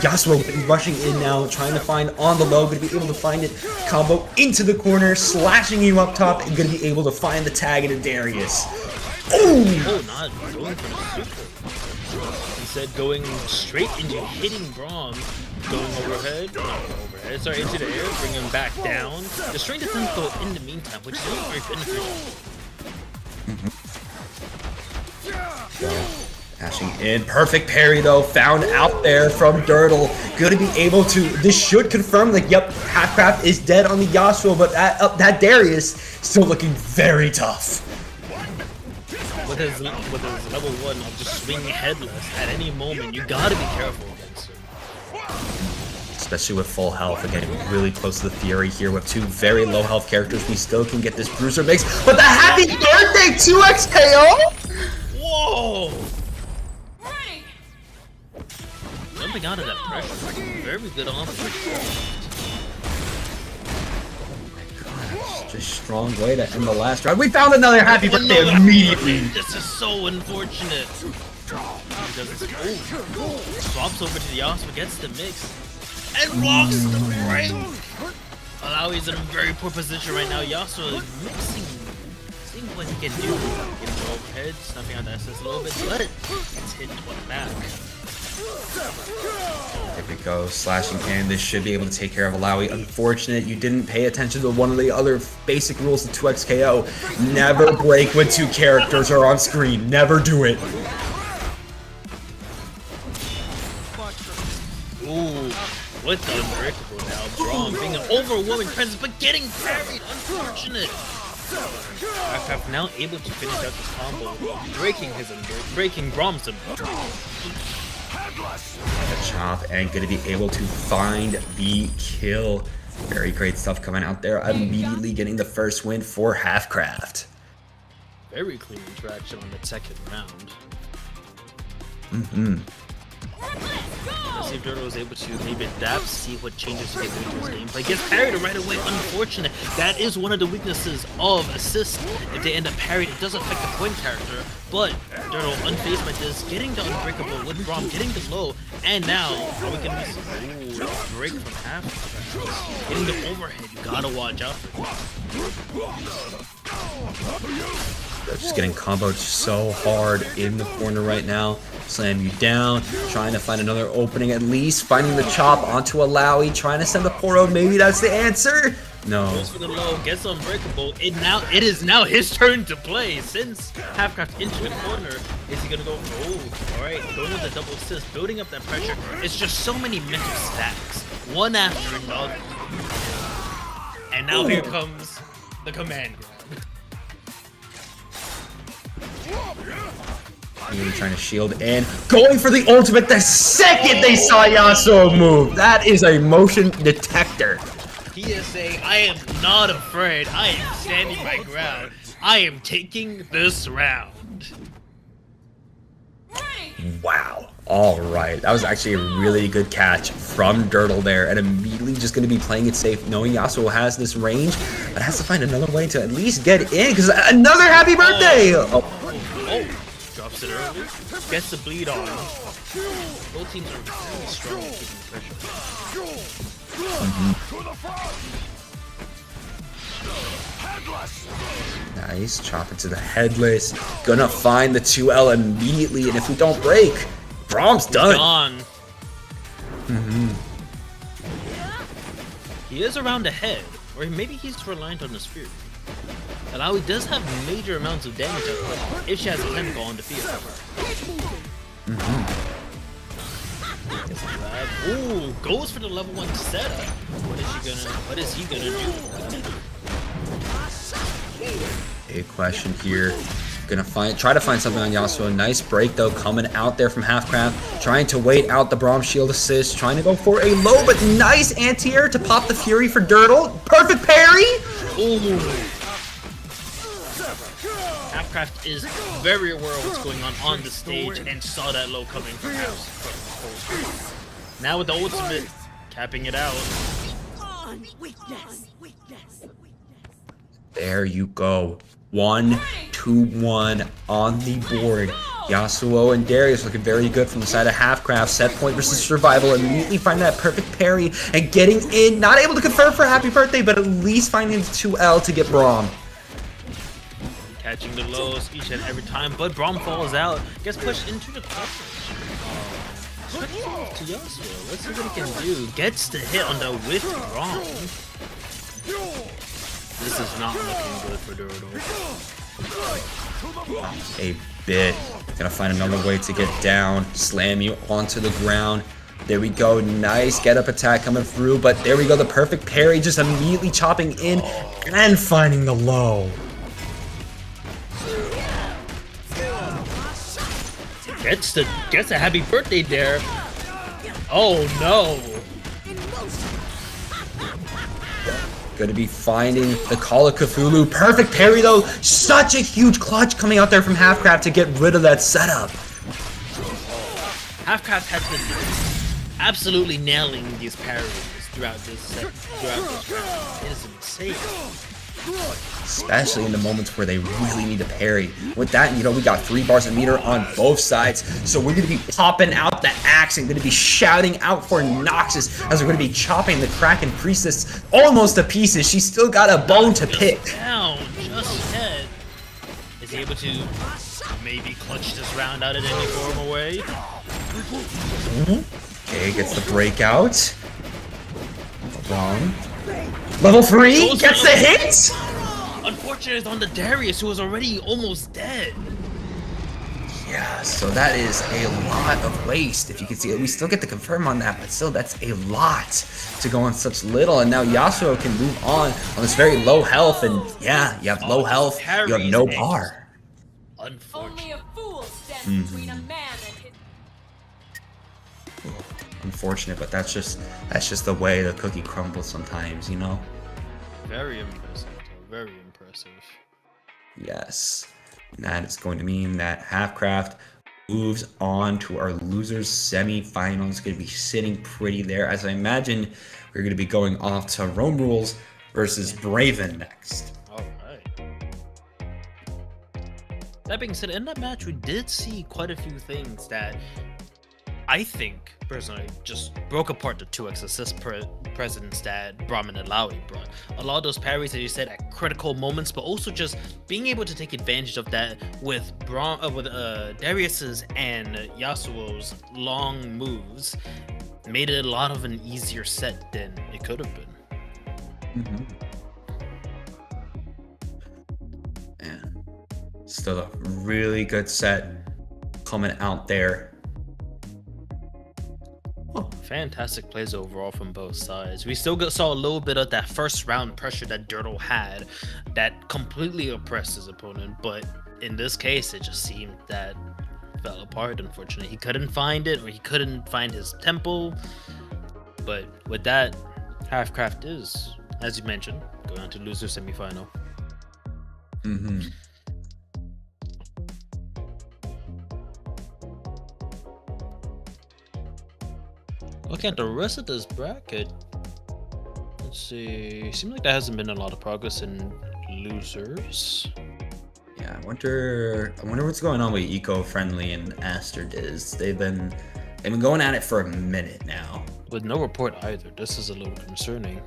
Speaker 1: Yasuo rushing in now, trying to find on the low, gonna be able to find it. Combo into the corner, slashing you up top, and gonna be able to find the tag into Darius.
Speaker 2: Oh, not going for the super. Instead, going straight into hitting Braum, going overhead, sorry, into the air, bring him back down, destroying the tentacle in the meantime, which is very beneficial.
Speaker 1: Dashing in, perfect parry though, found out there from Dirtle. Gonna be able to, this should confirm like, yep, Halfcraft is dead on the Yasuo, but that Darius still looking very tough.
Speaker 2: With his level 1 of just swinging headless at any moment, you gotta be careful against him.
Speaker 1: Especially with full health, we're getting really close to the Fury here with two very low health characters. We still can get this Bruiser mix, but the happy birthday 2x KO!
Speaker 2: Whoa!
Speaker 3: Ready.
Speaker 2: Jumping out of that pressure. Very good offense.
Speaker 1: Just strong way to end the last round. We found another happy birthday immediately.
Speaker 2: This is so unfortunate. Swaps over to the Yasuo, gets the mix, and blocks the break. Alawi's in a very poor position right now. Yasuo is mixing, seeing what he can do. Getting the overhead, snuffing out the SS a little bit, but it's hit one back.
Speaker 1: There we go, slashing in. This should be able to take care of Alawi. Unfortunate, you didn't pay attention to one of the other basic rules of 2x KO. Never break when two characters are on screen. Never do it.
Speaker 2: Ooh, what the unbreakable now? Braum being an overwhelming presence, but getting parried. Unfortunate. Half-Craft now able to finish out this combo, breaking Brahm's
Speaker 1: The chop and gonna be able to find the kill. Very great stuff coming out there. Immediately getting the first win for Half-Craft.
Speaker 2: Very clean interaction on the second round. Let's see if Dirtle was able to maybe adapt, see what changes to get into his gameplay. Gets parried right away, unfortunate. That is one of the weaknesses of assist. If they end up parried, it does affect the point character. But Dirtle, unfazed by this, getting the unbreakable with Braum, getting the low, and now are we gonna be a break from half? Getting the overhead, you gotta watch out for
Speaker 1: They're just getting comboed so hard in the corner right now. Slam you down, trying to find another opening at least, finding the chop onto a Lowy, trying to send the Poro, maybe that's the answer? No.
Speaker 2: Goes for the low, gets unbreakable. It is now his turn to play since Half-Craft into the corner. Is he gonna go? Oh, alright, going with the double assist, building up that pressure. It's just so many mental stacks, one after another. And now here comes the command grab.
Speaker 1: Really trying to shield in, going for the ultimate the second they saw Yasuo move. That is a motion detector.
Speaker 2: He is saying, I am not afraid. I am standing my ground. I am taking this round.
Speaker 1: Wow. All right. That was actually a really good catch from Dirtle there, and immediately just going to be playing it safe, knowing Yasuo has this range, but has to find another way to at least get in, because another happy birthday!
Speaker 2: Oh. Drops it early. Gets the bleed on. Both teams are very strong at keeping pressure.
Speaker 1: Nice, chop into the headless. Gonna find the 2L immediately, and if we don't break, Brahm's done.
Speaker 2: He is around the head, or maybe he's reliant on the spear. Alawi does have major amounts of damage if she has a tentacle on the field. Ooh, goes for the level 1 setup. What is he gonna do?
Speaker 1: Big question here. Gonna try to find something on Yasuo. Nice break though, coming out there from Half-Craft. Trying to wait out the Braum shield assist. Trying to go for a low, but nice anti-air to pop the Fury for Dirtle. Perfect parry!
Speaker 2: Ooh. Half-Craft is very aware of what's going on the stage and saw that low coming from House. Now with the ultimate, capping it out.
Speaker 1: There you go. 1-2-1 on the board. Yasuo and Darius looking very good from the side of Half-Craft. Set point versus survival. Immediately find that perfect parry and getting in. Not able to confirm for happy birthday, but at least finding the 2L to get Braum.
Speaker 2: Catching the lows each and every time, but Braum falls out. Gets pushed into the corner. To Yasuo. Let's see what he can do. Gets the hit on the whiff Braum. This is not looking good for Dirtle.
Speaker 1: A bit. Gonna find another way to get down. Slam you onto the ground. There we go. Nice get up attack coming through, but there we go. The perfect parry just immediately chopping in and finding the low.
Speaker 2: Gets a happy birthday there. Oh no.
Speaker 1: Gonna be finding the Call of Cthulhu. Perfect parry though. Such a huge clutch coming out there from Half-Craft to get rid of that setup.
Speaker 2: Half-Craft has been absolutely nailing these parries throughout this set. It is insane.
Speaker 1: Especially in the moments where they really need to parry. With that, you know, we got 3 bars a meter on both sides. So we're going to be popping out the axe and going to be shouting out for Noxus as we're going to be chopping the Kraken Priestess almost to pieces. She's still got a bone to pick.
Speaker 2: Down, just yet. Is he able to maybe clutch this round out in any form or way?
Speaker 1: Okay, gets the breakout. Wrong. Level 3 gets the hit!
Speaker 2: Unfortunate on the Darius, who was already almost dead.
Speaker 1: Yeah, so that is a lot of waste. If you can see it, we still get to confirm on that, but still, that's a lot to go on such little. And now Yasuo can move on this very low health. And yeah, you have low health, you have no bar.
Speaker 3: Only a fool stands between a man and his...
Speaker 1: Unfortunate, but that's just the way the cookie crumbles sometimes, you know?
Speaker 2: Very impressive, very impressive.
Speaker 1: Yes. And that is going to mean that Halfcraft moves on to our losers semifinals. It's going to be sitting pretty there. As I imagine, we're going to be going off to Rome Rules versus Braven next.
Speaker 2: All right. That being said, in that match, we did see quite a few things that I think, personally, just broke apart the 2x assist presence that Brahmin and Lowy brought. A lot of those parries that you said at critical moments, but also just being able to take advantage of that with Darius's and Yasuo's long moves made it a lot of an easier set than it could have been.
Speaker 1: Yeah. Still a really good set coming out there.
Speaker 2: Fantastic plays overall from both sides. We still saw a little bit of that first round pressure that Dirtle had that completely oppressed his opponent, but in this case it just seemed that fell apart. Unfortunately, he couldn't find it, or he couldn't find his tempo. But with that, Halfcraft is, as you mentioned, going on to loser semifinal. Looking at the rest of this bracket, let's see. Seems like there hasn't been a lot of progress in losers.
Speaker 1: Yeah, I wonder what's going on with Eco-Friendly and Asterdiz. They've been going at it for a minute now.
Speaker 2: With no report either. This is a little concerning.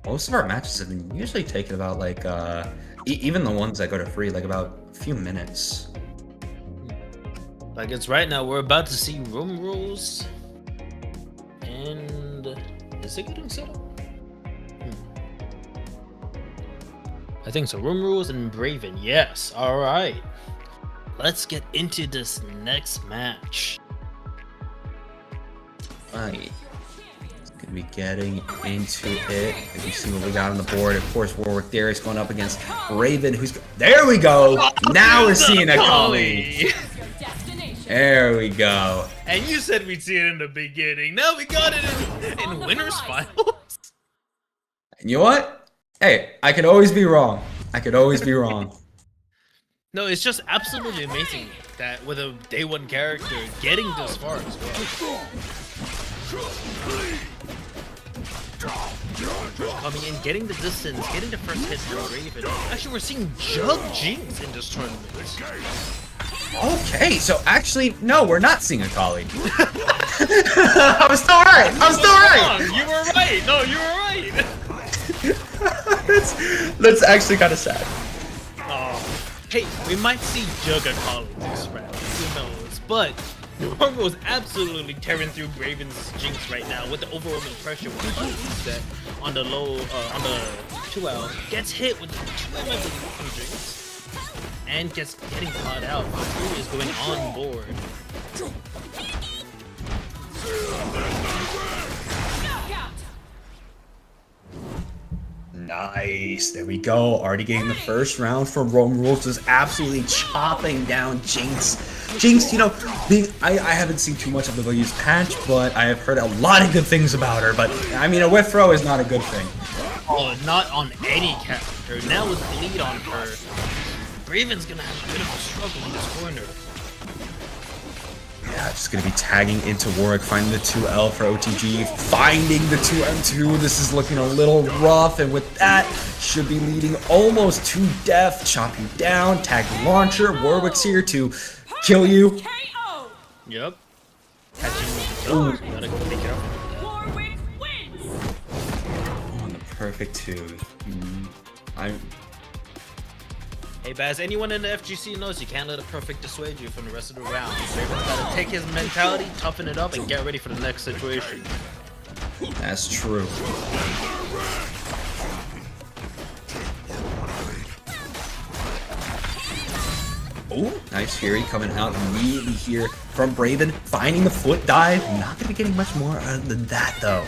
Speaker 1: Most of our matches have been usually taking about like even the ones that go to free, like about a few minutes.
Speaker 2: Like it's right now, we're about to see Room Rules. And is it getting set up? I think so. Room Rules and Braven. Yes. All right. Let's get into this next match.
Speaker 1: Right. Gonna be getting into it. As you see what we got on the board. Of course, Warwick Darius going up against Raven. There we go. Now we're seeing AKALI. There we go.
Speaker 2: And you said we'd see it in the beginning. Now we got it in winners finals.
Speaker 1: And you know what? Hey, I could always be wrong.
Speaker 2: No, it's just absolutely amazing that with a day one character getting this far as well. Coming in, getting the distance, getting the first hit for Raven. Actually, we're seeing Jug Jinx in this tournament.
Speaker 1: Okay, so actually, no, we're not seeing AKALI. I was still right.
Speaker 2: You were right. No, you were right.
Speaker 1: That's actually kind of sad.
Speaker 2: Hey, we might see Jug AKALI this round. Who knows? But Normal is absolutely tearing through Raven's Jinx right now with the overwhelming pressure. When he sees that on the low, on the 2L, gets hit with the 2L from Jinx. And getting caught out. Who is going on board?
Speaker 1: Nice. There we go. Already getting the first round for Rome Rules, just absolutely chopping down Jinx. Jinx, you know, I haven't seen too much of the Value's patch, but I have heard a lot of good things about her. But I mean, a whiff throw is not a good thing.
Speaker 2: Oh, not on any character. Now with the lead on her, Raven's gonna have a bit of a struggle in this corner.
Speaker 1: Yeah, just gonna be tagging into Warwick, finding the 2L for OTG, finding the 2M2. This is looking a little rough, and with that, should be leading almost to death. Chop you down, tag launcher. Warwick's here to kill you.
Speaker 2: Yep.
Speaker 1: Ooh.
Speaker 2: Gotta go make it up.
Speaker 3: Warwick wins.
Speaker 1: On the perfect 2.
Speaker 2: Hey Baz, anyone in the FGC knows you can't let a perfect dissuade you from the rest of the round. Raven's gotta take his mentality, toughen it up, and get ready for the next situation.
Speaker 1: That's true. Oh, nice Fury coming out immediately here from Braven, finding the foot dive. Not going to be getting much more than that, though.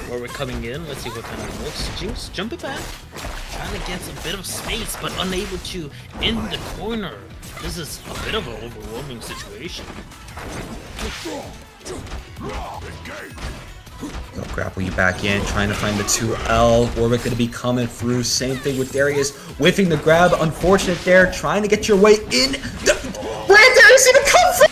Speaker 2: Where we're coming in, let's see what kind of looks. Jinx, jump it back. Trying to get a bit of space, but unable to in the corner. This is a bit of an overwhelming situation.
Speaker 1: They'll grapple you back in, trying to find the 2L. Warwick going to be coming through. Same thing with Darius, whiffing the grab. Unfortunate there, trying to get your way in. Where did Darius even come from?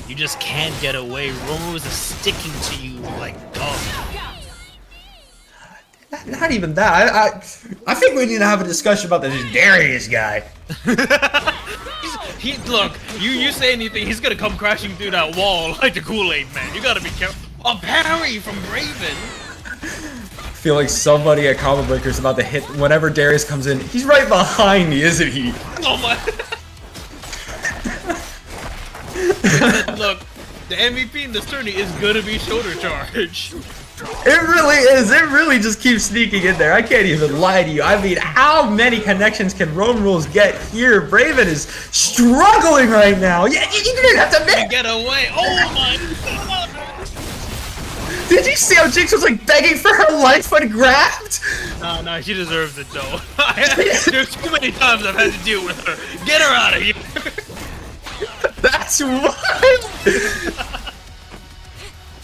Speaker 2: You just can't get away. Romo is sticking to you like dog.
Speaker 1: Not even that. I think we need to have a discussion about this Darius guy.
Speaker 2: Look, you say anything, he's gonna come crashing through that wall like the Kool-Aid man. You gotta be careful. A parry from Raven.
Speaker 1: I feel like somebody at Combo Breaker is about to hit whenever Darius comes in. He's right behind me, isn't he?
Speaker 2: Oh my. Look, the MVP in this tourney is gonna be shoulder charge.
Speaker 1: It really is. It really just keeps sneaking in there. I can't even lie to you. I mean, how many connections can Rome Rules get here? Braven is struggling right now. Yeah, you didn't have to admit.
Speaker 2: Get away. Oh my god.
Speaker 1: Did you see how Jinx was like begging for her life when grabbed?
Speaker 2: No, she deserves it though. There's too many times I've had to deal with her. Get her out of here.
Speaker 1: That's wild.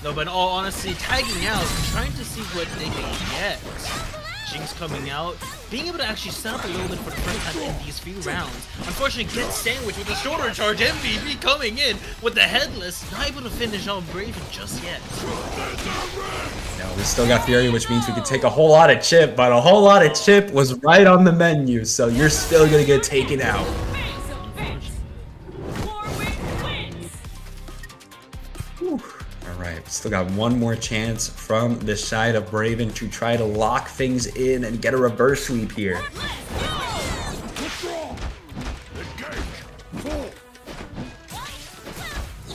Speaker 2: No, but in all honesty, tagging out, trying to see what they can get. Jinx coming out, being able to actually set up a little bit for the first time in these few rounds. Unfortunately, gets sandwiched with a shoulder charge. MVP coming in with the headless, not able to finish off Braven just yet.
Speaker 1: No, we still got Fury, which means we can take a whole lot of chip, but a whole lot of chip was right on the menu, so you're still gonna get taken out. Alright, still got one more chance from the side of Braven to try to lock things in and get a reverse sweep here.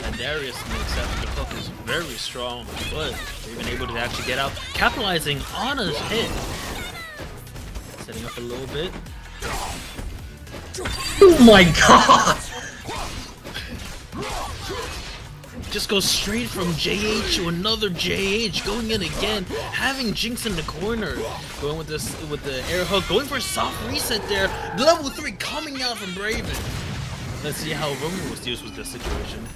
Speaker 2: And Darius makes that the hook is very strong, but they've been able to actually get out, capitalizing on his hit. Setting up a little bit.
Speaker 1: Oh my god!
Speaker 2: Just goes straight from JH to another JH, going in again, having Jinx in the corner, going with this with the air hook, going for a soft reset there. Level 3 coming out from Braven. Let's see how Romo deals with this situation.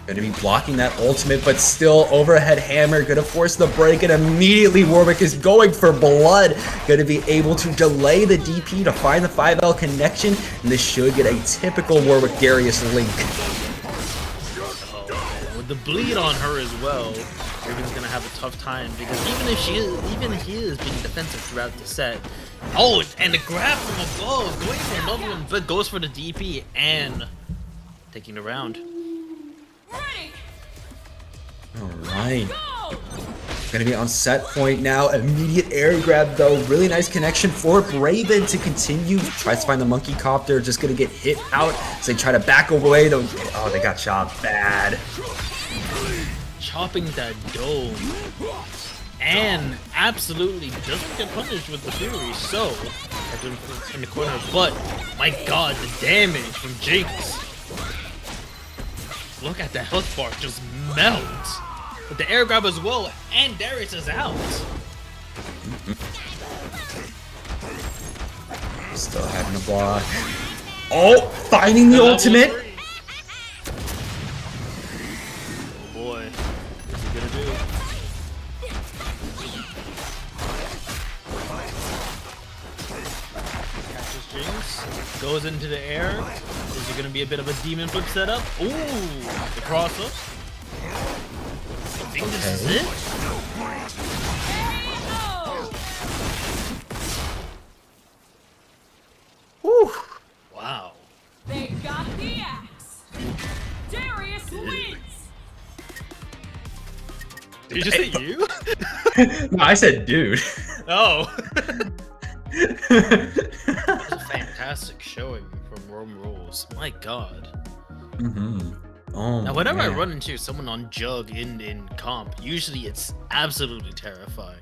Speaker 1: Gonna be blocking that ultimate, but still overhead hammer, gonna force the break, and immediately Warwick is going for blood. Gonna be able to delay the DP to find the 5L connection, and this should get a typical Warwick Darius link.
Speaker 2: The bleed on her as well. Raven's gonna have a tough time because even if he is being defensive throughout the set. Oh, and the grab from above, going for another one, but goes for the DP and taking the round.
Speaker 1: Alright. Gonna be on set point now. Immediate air grab though. Really nice connection for Braven to continue. Tries to find the monkey copter. Just gonna get hit out as they try to back away. Oh, they got chopped bad.
Speaker 2: Chopping that dome. And absolutely doesn't get punished with the Fury. So, in the corner. But, my god, the damage from Jinx. Look at that health bar just melt. With the air grab as well, and Darius is out.
Speaker 1: Still having a block. Oh, finding the ultimate.
Speaker 2: Oh boy, what's he gonna do? Catches Jinx, goes into the air. Is it gonna be a bit of a demon flip setup? Ooh, the cross up. I think this is it.
Speaker 1: Whew.
Speaker 2: Wow.
Speaker 3: They got the axe. Darius wins.
Speaker 2: Did you just say you?
Speaker 1: No, I said dude.
Speaker 2: Oh. That's a fantastic showing from Rome Rules. My god.
Speaker 1: Oh,
Speaker 2: Now, whenever I
Speaker 1: man.
Speaker 2: run into someone on Jug in comp, usually it's absolutely terrifying.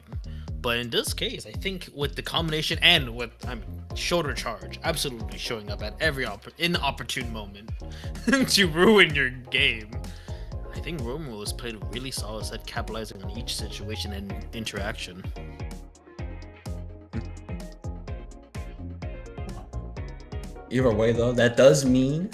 Speaker 2: But in this case, I think with the combination and with shoulder charge, absolutely showing up at every inopportune moment to ruin your game. I think Romo has played a really solid set, capitalizing on each situation and interaction.
Speaker 1: Either way, though, that does mean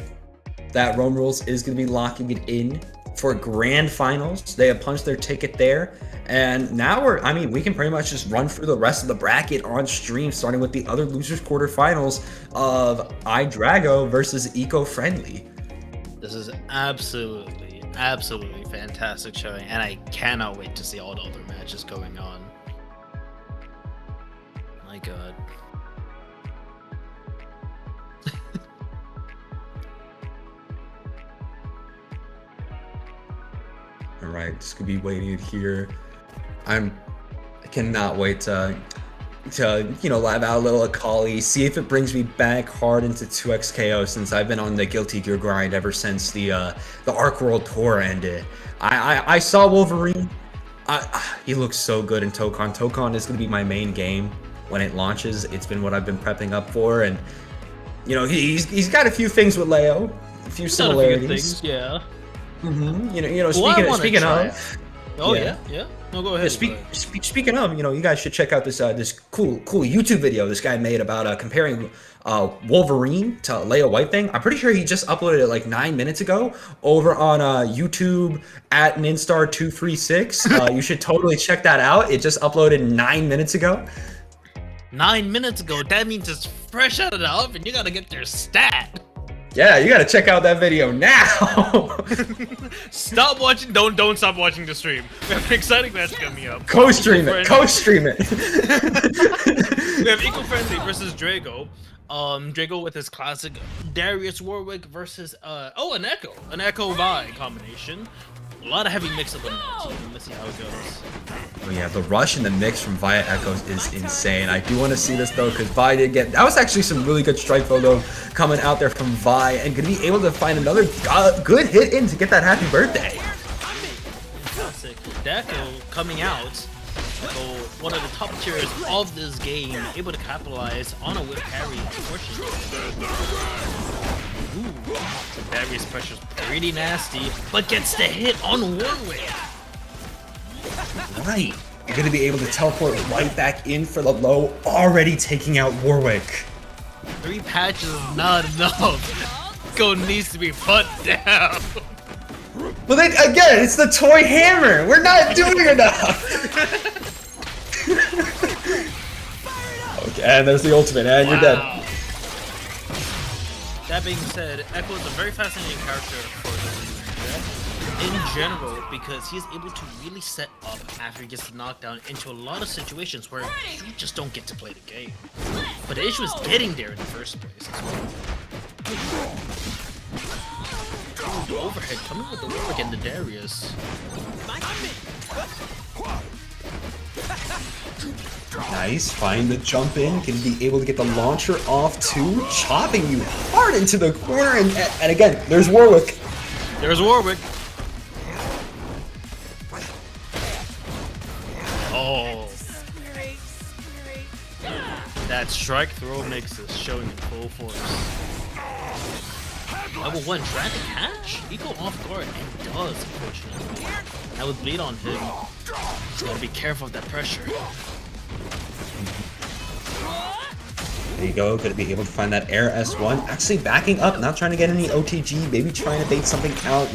Speaker 1: that Rome Rules is going to be locking it in for grand finals. They have punched their ticket there. And now we can pretty much just run through the rest of the bracket on stream, starting with the other losers quarterfinals of iDrago versus Eco-Friendly.
Speaker 2: This is absolutely fantastic showing, and I cannot wait to see all the other matches going on. My god.
Speaker 1: All right, just gonna be waiting here. I cannot wait to live out a little AKALI, see if it brings me back hard into 2x KO, since I've been on the Guilty Gear grind ever since the Arc World Tour ended. I saw Wolverine. He looks so good in Tokon. Tokon is gonna be my main game when it launches. It's been what I've been prepping up for, and he's got a few things with Leo, a few similarities.
Speaker 2: Yeah.
Speaker 1: Speaking of.
Speaker 2: Oh yeah. No, go ahead.
Speaker 1: Speaking of, you guys should check out this cool YouTube video this guy made about comparing Wolverine to Leo White Thing. I'm pretty sure he just uploaded it like 9 minutes ago over on YouTube at Ninstar236. You should totally check that out. It just uploaded 9 minutes ago.
Speaker 2: 9 minutes ago? That means it's fresh out of the oven. You gotta get their stat.
Speaker 1: Yeah, you gotta check out that video now.
Speaker 2: Stop watching. Don't stop watching the stream. We have an exciting match coming up.
Speaker 1: Co-stream it.
Speaker 2: We have Eco-Friendly versus Drago. Drago with his classic Darius Warwick versus an Echo Vi combination. A lot of heavy mix-up on that team. Let's see how it goes.
Speaker 1: Oh yeah, the rush and the mix from Vi Echoes is insane. I do want to see this though, because Vi did get, that was actually some really good strike photo coming out there from Vi, and gonna be able to find another good hit in to get that happy birthday.
Speaker 2: Classic. Deco coming out, so one of the top tiers of this game, able to capitalize on a whip carry, unfortunately. Ooh, the Darius pressure's pretty nasty, but gets the hit on Warwick.
Speaker 1: Right. You're going to be able to teleport right back in for the low, already taking out Warwick.
Speaker 2: 3 patches is not enough. Go needs to be put down.
Speaker 1: Well, then, again, it's the toy hammer. We're not doing enough. Okay, and there's the ultimate, and you're dead.
Speaker 2: That being said, Echo is a very fascinating character for the in general, because he's able to really set up after he gets knocked down into a lot of situations where you just don't get to play the game. But the issue is getting there in the first place as well. Ooh, the overhead coming with the Warwick and the Darius.
Speaker 1: Nice, find the jump in, can be able to get the launcher off too, chopping you hard into the corner, and again, there's Warwick.
Speaker 2: There's Warwick. Oh. That strike throw mix is showing in full force. Level 1, trying to catch? Eco off guard, and does, unfortunately. That would bleed on him. He's gotta be careful of that pressure.
Speaker 1: There you go, gonna be able to find that air S1. Actually backing up, not trying to get any OTG, maybe trying to bait something out,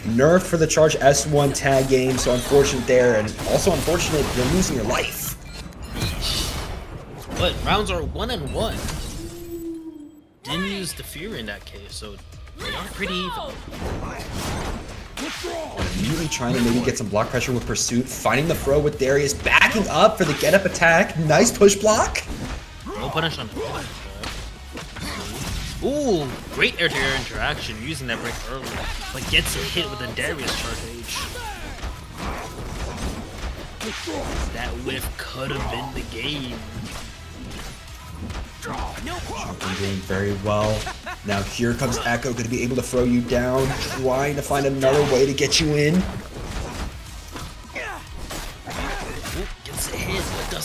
Speaker 1: nerf for the charge S1 tag game, so unfortunate there, and also unfortunate you're losing your life.
Speaker 2: But rounds are 1 and 1. Didn't use the fear in that case, so they are pretty even.
Speaker 1: Immediately trying to maybe get some block pressure with Pursuit, finding the throw with Darius, backing up for the get up attack, nice push block.
Speaker 2: No punish on him. Ooh, great air-to-air interaction using that break early, but gets a hit with a Darius charge H. That whiff could have been the game.
Speaker 1: Jumping doing very well. Now here comes Echo, going to be able to throw you down, trying to find another way to get you in.
Speaker 2: Gets a hit, but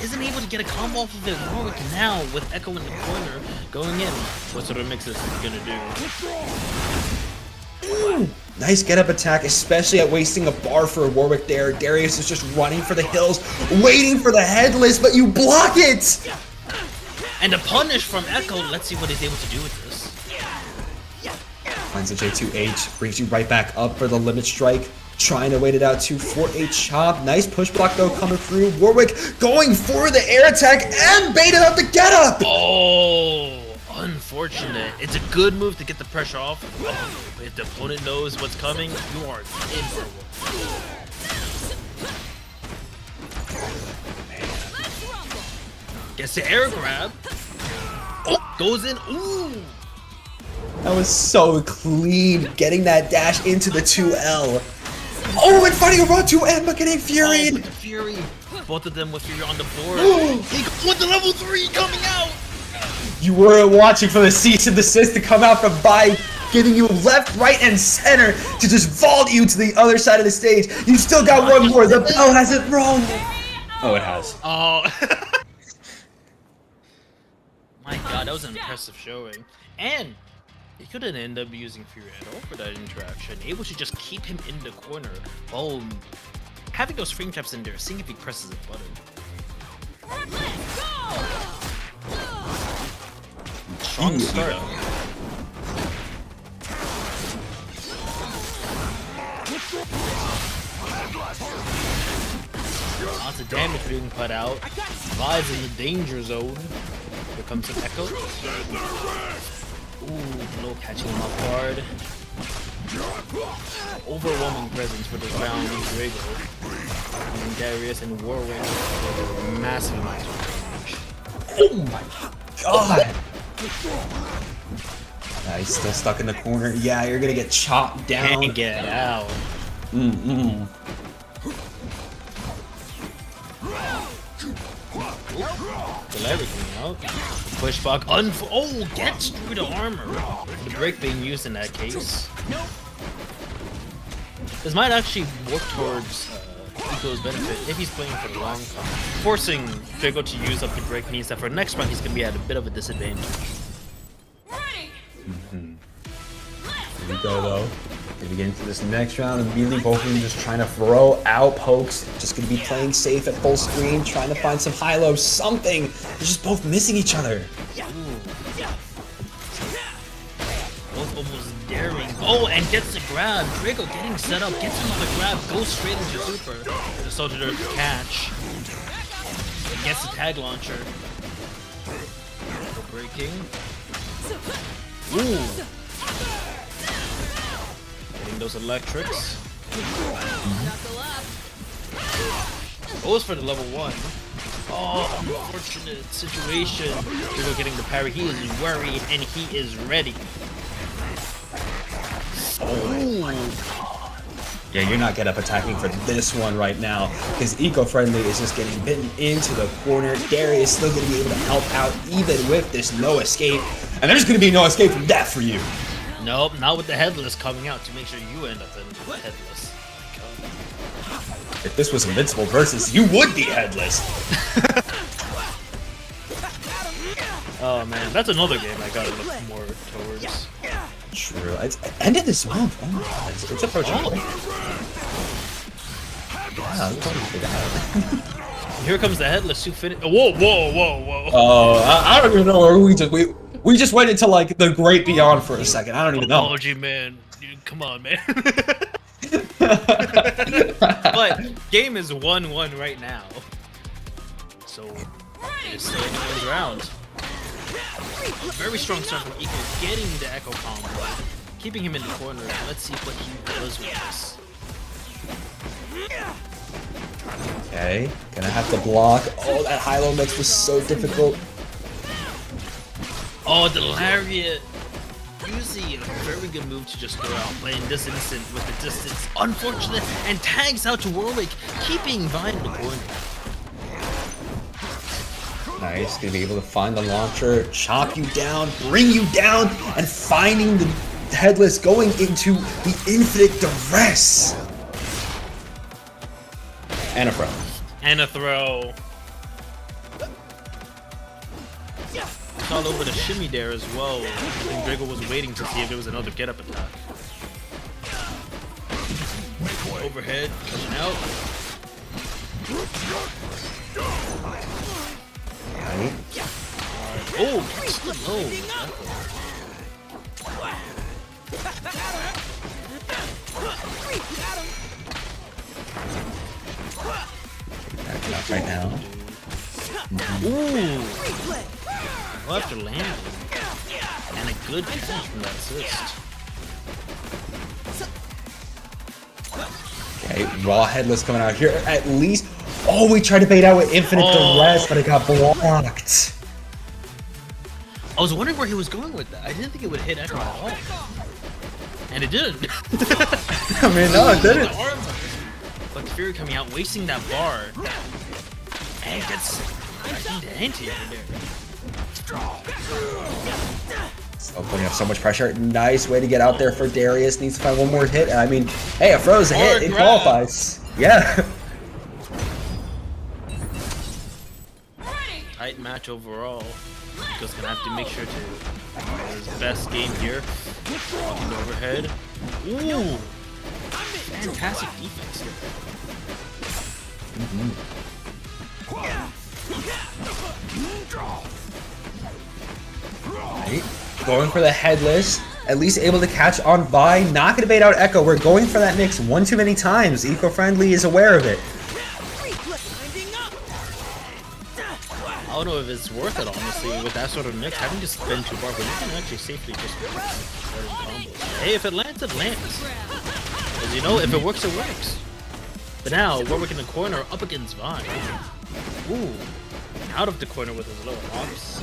Speaker 2: isn't able to get a combo off of it. Warwick now with Echo in the corner going in. What sort of mix is he gonna do?
Speaker 1: Nice get up attack, especially at wasting a bar for Warwick there. Darius is just running for the hills, waiting for the headless, but you block it!
Speaker 2: And a punish from Echo. Let's see what he's able to do with this.
Speaker 1: Finds the J2H, brings you right back up for the limit strike. Trying to wait it out to for a chop. Nice push block though coming through. Warwick going for the air attack and baited up the get up!
Speaker 2: Oh, unfortunate. It's a good move to get the pressure off. Oh, if the opponent knows what's coming, you are in for one. Gets the air grab. Oh, goes in. Ooh.
Speaker 1: That was so clean, getting that dash into the 2L. Oh, and finding a raw 2M, but getting Fury.
Speaker 2: Oh, with the Fury. Both of them with Fury on the board. With the level 3 coming out.
Speaker 1: You were watching for the cease and desist to come out from Bai, giving you left, right, and center to just vault you to the other side of the stage. You still got one more. The bell has it wrong. Oh, it has.
Speaker 2: Oh. My god, that was an impressive showing. And he couldn't end up using Fury at all for that interaction. Able to just keep him in the corner while having those frame traps in there, seeing if he presses a button. Strong start. Lots of damage being put out. Vi's in the danger zone. Here comes an Echo. Ooh, blow catching him off guard. Overwhelming presence for this round in Drago. And Darius and Warwick with massive amounts of damage.
Speaker 1: Oh my god! He's still stuck in the corner. Yeah, you're gonna get chopped down.
Speaker 2: Can't get out. Pull everything out. Pushback. Oh, gets through the armor. The break being used in that case. This might actually work towards Eco's benefit if he's playing for the long term. Forcing Drago to use up the break means that for next round he's going to be at a bit of a disadvantage.
Speaker 1: Here we go though. As we get into this next round, immediately both of them just trying to throw out pokes. Just going to be playing safe at full screen, trying to find some high-low, something. They're just both missing each other.
Speaker 2: Both almost daring. Oh, and gets the grab. Drago getting set up, gets another grab, goes straight into super. The soldier there to catch. Gets the tag launcher. Breaking. Ooh. Getting those electrics. Goes for the level 1. Oh, unfortunate situation. Drago getting the parry. He is worried and he is ready. Oh.
Speaker 1: Yeah, you're not get up attacking for this one right now because Eco-Friendly is just getting bitten into the corner. Darius is still going to be able to help out even with this no escape. And there's going to be no escape from that for you.
Speaker 2: Nope, not with the headless coming out to make sure you end up in the headless.
Speaker 1: If this was Invincible versus, you would be headless.
Speaker 2: Oh man, that's another game I gotta look more towards.
Speaker 1: True. It's ended this month. Oh my god, it's approaching.
Speaker 2: Oh.
Speaker 1: Yeah, I'm totally forgot.
Speaker 2: Here comes the headless who finish. Whoa, whoa, whoa, whoa.
Speaker 1: Oh, I don't even know where we just went into like the great beyond for a second. I don't even know.
Speaker 2: Apology, man. Dude, come on, man. But game is 1-1 right now. So it's still anyone's round. Very strong start from Eco, getting the Echo combo, keeping him in the corner. Let's see what he does with this.
Speaker 1: Okay, gonna have to block. Oh, that high-low mix was so difficult.
Speaker 2: Oh, the lariat. Usually a very good move to just throw out, but in this instant with the distance, unfortunate, and tags out to Warwick, keeping Vi in the corner.
Speaker 1: Nice, gonna be able to find the launcher, chop you down, bring you down, and finding the headless going into the infinite duress. And a throw.
Speaker 2: And a throw. Saw a little bit of shimmy there as well. I think Drago was waiting to see if there was another get-up attack. Overhead, coming out.
Speaker 1: Right.
Speaker 2: Oh, no.
Speaker 1: Backing up right now.
Speaker 2: Ooh. Well, after landing. And a good catch from that assist.
Speaker 1: Okay, raw headless coming out here. At least. Oh, we tried to bait out with infinite duress, but it got blocked.
Speaker 2: I was wondering where he was going with that. I didn't think it would hit Echo at all. And it didn't.
Speaker 1: I mean, no, it didn't.
Speaker 2: But Fury coming out, wasting that bar. And gets the anti over there.
Speaker 1: Oh, putting up so much pressure. Nice way to get out there for Darius. Needs to find one more hit. I mean, hey, a throw is a hit. It qualifies. Yeah.
Speaker 2: Tight match overall. Just gonna have to make sure to his best game here. Walking overhead. Ooh! Fantastic defense here.
Speaker 1: Right. Going for the headless. At least able to catch on by. Not going to bait out Echo. We're going for that mix one too many times. Eco-friendly is aware of it.
Speaker 2: I don't know if it's worth it, honestly, with that sort of mix. Having to spend 2 bars, but you can actually safely just start combos. Hey, if it lands, it lands. As you know, if it works, it works. But now, Warwick in the corner, up against Vine. Ooh. Out of the corner with his little hops.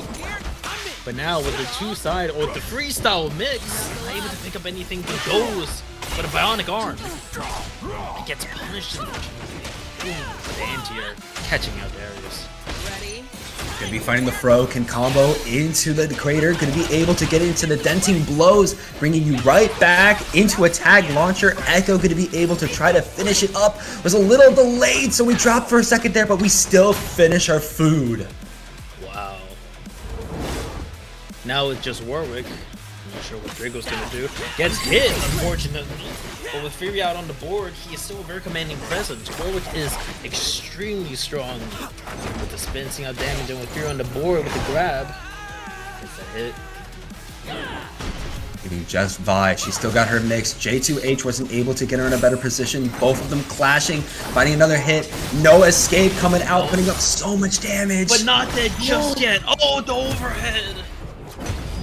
Speaker 2: But now, with the 2-side, or the freestyle mix, not able to pick up anything that goes but a bionic arm. It gets punished in the the anti-air, catching out Darius.
Speaker 3: Ready?
Speaker 1: Gonna be finding the throw, can combo into the crater, gonna be able to get into the denting blows, bringing you right back into a tag launcher. Echo gonna be able to try to finish it up. Was a little delayed, so we dropped for a second there, but we still finish our food.
Speaker 2: Wow. Now it's just Warwick. I'm not sure what Drago's gonna do. Gets hit, unfortunately. But with Fury out on the board, he is still a very commanding presence. Warwick is extremely strong with the spin, seeing how damage, and with Fury on the board with the grab. It's a hit.
Speaker 1: Giving just Vi. She still got her mix. J2H wasn't able to get her in a better position. Both of them clashing, finding another hit. No escape coming out, putting up so much damage.
Speaker 2: But not dead just yet. Oh, the overhead.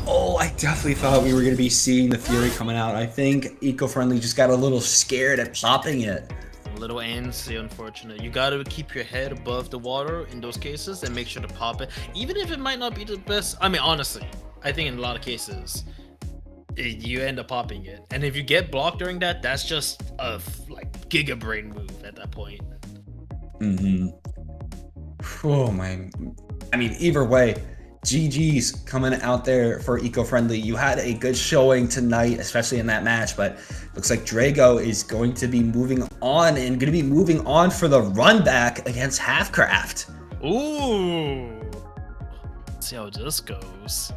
Speaker 1: Oh, I definitely thought we were going to be seeing the Fury coming out. I think Eco-friendly just got a little scared at popping it.
Speaker 2: A little antsy, unfortunate. You gotta keep your head above the water in those cases and make sure to pop it. Even if it might not be the best. I mean, honestly, I think in a lot of cases, you end up popping it. And if you get blocked during that, that's just a like Giga Brain move at that point.
Speaker 1: Oh, man. I mean, either way, GG's coming out there for Eco-friendly. You had a good showing tonight, especially in that match, but looks like Drago is going to be moving on and going to be moving on for the run back against Halfcraft.
Speaker 2: Ooh. Let's see how this goes.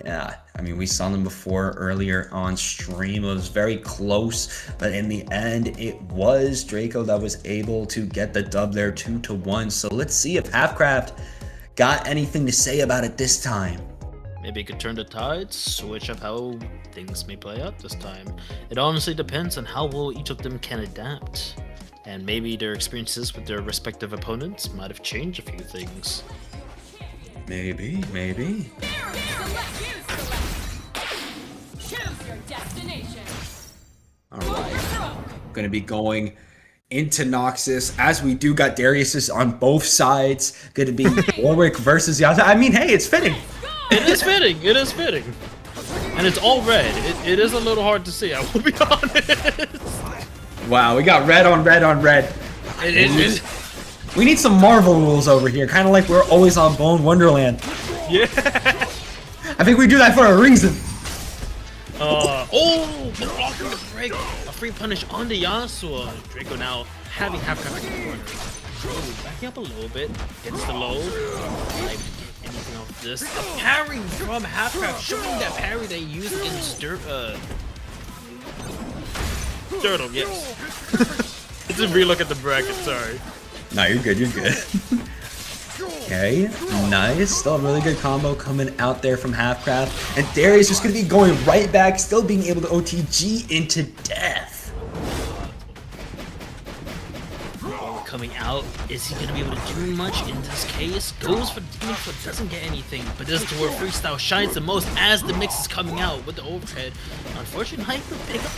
Speaker 1: Yeah, I mean, we saw them before earlier on stream. It was very close, but in the end, it was Draco that was able to get the dub there 2-1. So let's see if Halfcraft got anything to say about it this time.
Speaker 2: Maybe it could turn the tides, switch up how things may play out this time. It honestly depends on how well each of them can adapt. And maybe their experiences with their respective opponents might have changed a few things.
Speaker 1: Maybe, maybe.
Speaker 3: Choose your destination.
Speaker 1: All right, gonna be going into Noxus, as we do got Darius's on both sides. Gonna be Warwick versus Yasa. I mean, hey, it's fitting.
Speaker 2: It is fitting. It is fitting. And it's all red. It is a little hard to see, I will be honest.
Speaker 1: Wow, we got red on red on red.
Speaker 2: It is.
Speaker 1: We need some Marvel rules over here, kind of like we're always on Bone Wonderland.
Speaker 2: Yeah.
Speaker 1: I think we do that for a reason.
Speaker 2: Oh, blocking the break. A free punish on the Yasuo. Draco now having half-craft in the corner. Oh, backing up a little bit. Gets the low. Like anything off this. A parry from half-craft, showing that parry they used against Turtle, yes. It's a relook at the bracket, sorry.
Speaker 1: No, you're good, you're good. Okay, nice. Still a really good combo coming out there from Halfcraft. And Darius just going to be going right back, still being able to OTG into death.
Speaker 2: Coming out, is he going to be able to do much in this case? Goes for the damage but doesn't get anything. But this is where freestyle shines the most as the mix is coming out with the overhead. Unfortunately, Hyper pick up.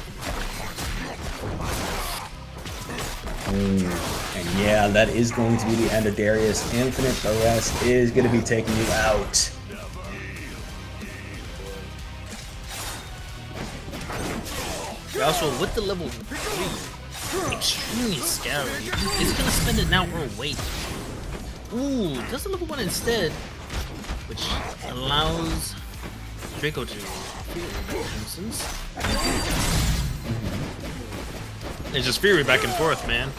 Speaker 1: And yeah, that is going to be the end of Darius Infinite. The rest is going to be taking you out.
Speaker 2: Also, with the level 3, extremely scary. Is he going to spend it now or wait? Ooh, does the level 1 instead, which allows Draco to for instance. It's just Fury back and forth, man.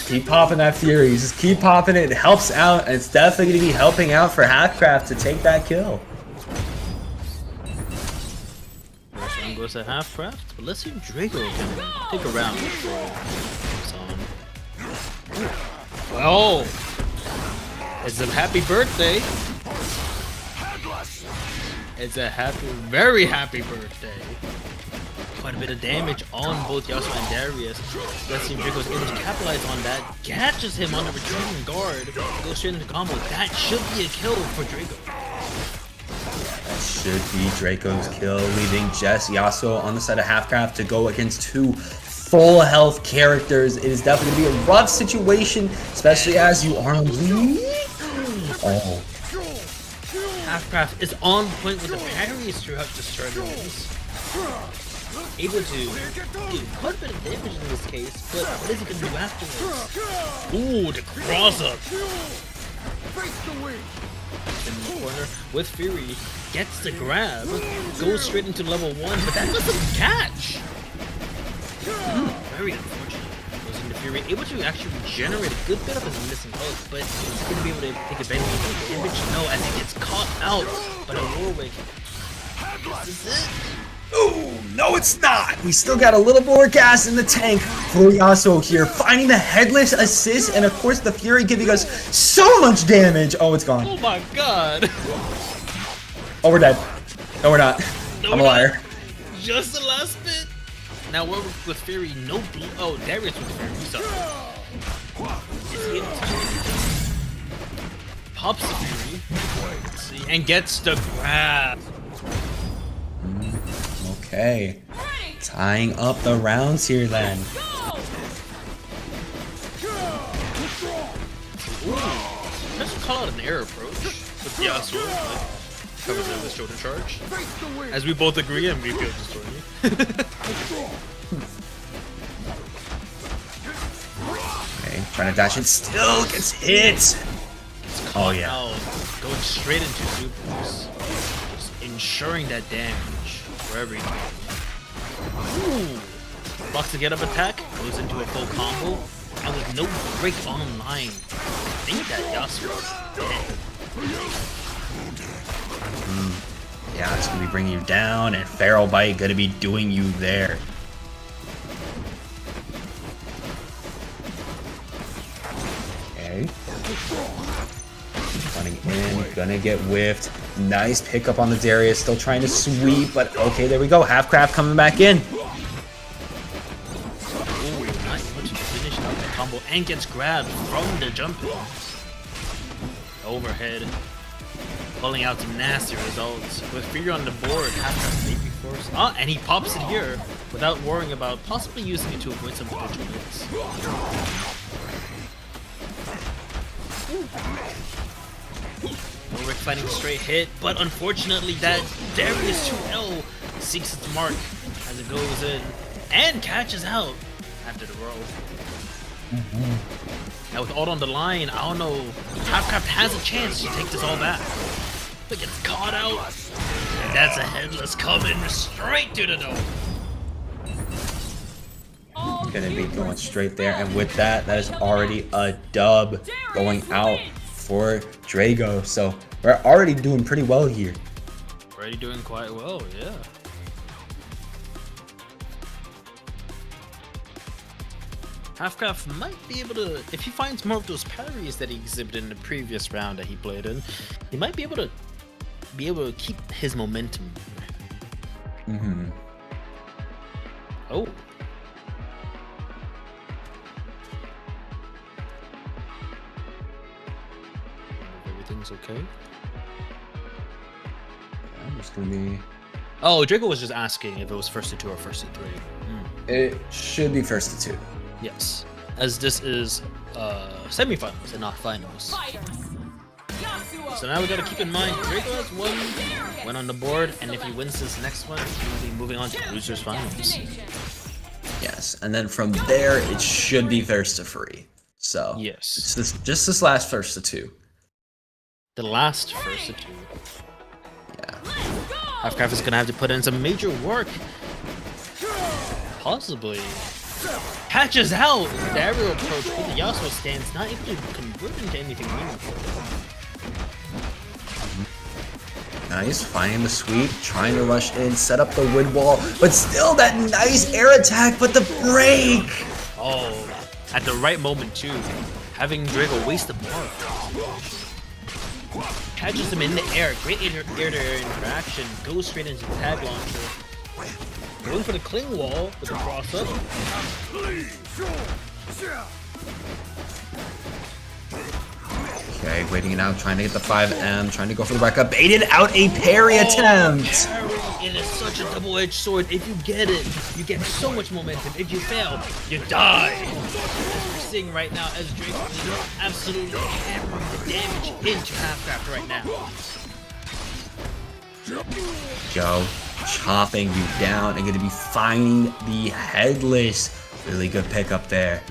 Speaker 1: Keep popping that Fury. Just keep popping it. It helps out, and it's definitely going to be helping out for Halfcraft to take that kill.
Speaker 2: First one goes to Halfcraft, but let's see if Draco can take a round before it's on. Oh! It's a happy birthday! It's a happy, very happy birthday! Quite a bit of damage on both Yasuo and Darius. Let's see if Draco's able to capitalize on that. Catches him on the retreating guard. Goes straight into combo. That should be a kill for Draco.
Speaker 1: That should be Draco's kill, leaving just Yasuo on the side of Halfcraft to go against two full health characters. It is definitely going to be a rough situation, especially as you are on bleed. Oh.
Speaker 2: Halfcraft is on point with the parries throughout the struggles. Able to do quite a bit of damage in this case, but what is he going to do afterwards? Ooh, the cross up! In the corner with Fury, gets the grab, goes straight into level 1, but that doesn't catch! Very unfortunate. Goes into Fury, able to actually regenerate a good bit of his missing health, but he's going to be able to take advantage of the damage? No, as he gets caught out by the Warwick. This is it?
Speaker 1: Ooh, no it's not! We still got a little more gas in the tank for Yasuo here, finding the headless assist, and of course the Fury giving us so much damage! Oh, it's gone.
Speaker 2: Oh my god!
Speaker 1: Oh, we're dead. No, we're not.
Speaker 2: No,
Speaker 1: I'm a liar.
Speaker 2: Just the last bit! Now we're with Fury, no blue. Oh, Darius with Fury, sorry. Is he able to do anything? Pops the Fury. Let's see, and gets the grab.
Speaker 1: Okay. Tying up the rounds here then.
Speaker 2: Ooh, let's call it an air approach with Yasuo. Covers it with shoulder charge. As we both agree, MVP of the story.
Speaker 1: Okay, trying to dash it, still gets hit! Oh yeah.
Speaker 2: Going straight into supers. Just ensuring that damage wherever he goes. Ooh! Blocks the get up attack, goes into a full combo, and with no break online, I think that Yasuo is dead.
Speaker 1: Yeah, it's gonna be bringing you down, and Feral Bite gonna be doing you there. Okay. Running in, gonna get whiffed. Nice pickup on the Darius, still trying to sweep, but okay, there we go. Halfcraft coming back in.
Speaker 2: Ooh, not able to finish out the combo and gets grabbed from the jump in. Overhead. Pulling out some nasty results. With Fury on the board, Halfcraft maybe force. Ah, and he pops it here without worrying about possibly using it to avoid some potential hits. Warwick fighting a straight hit, but unfortunately that Darius 2L seeks its mark as it goes in and catches out after the roll. Now with ult on the line, I don't know. Halfcraft has a chance to take this all back. But gets caught out. And that's a headless coming straight to the dome.
Speaker 1: Gonna be going straight there, and with that, that is already a dub going out for Drago. So we're already doing pretty well here.
Speaker 2: Already doing quite well, yeah. Halfcraft might be able to, if he finds more of those parries that he exhibited in the previous round that he played in, he might be able to keep his momentum. Oh. Everything's okay.
Speaker 1: I'm just gonna be.
Speaker 2: Oh, Draco was just asking if it was first to 2 or first to 3.
Speaker 1: It should be first to 2.
Speaker 2: Yes, as this is semifinals and not finals. So now we gotta keep in mind Draco has one on the board, and if he wins this next one, he'll be moving on to losers finals.
Speaker 1: Yes, and then from there it should be first to 3. So
Speaker 2: yes,
Speaker 1: it's this last first to 2.
Speaker 2: The last first to 2.
Speaker 1: Yeah.
Speaker 2: Halfcraft is gonna have to put in some major work. Possibly. Patches out! The aerial approach with the Yasuo stance, not able to convert into anything meaningful.
Speaker 1: Nice, finding the sweep, trying to rush in, set up the wind wall, but still that nice air attack, but the break!
Speaker 2: Oh, at the right moment too. Having Drago waste the bar. Catches him in the air, great air-to-air interaction, goes straight into the tag launcher. Going for the cling wall with the cross up.
Speaker 1: Okay, waiting it out, trying to get the 5M, trying to go for the back up, baited out a parry attempt!
Speaker 2: Parry, it is such a double-edged sword. If you get it, you get so much momentum. If you fail, you die. As we're seeing right now, as Drake is absolutely hammering the damage into Halfcraft right now.
Speaker 1: Joe, chopping you down and going to be finding the headless. Really good pickup there.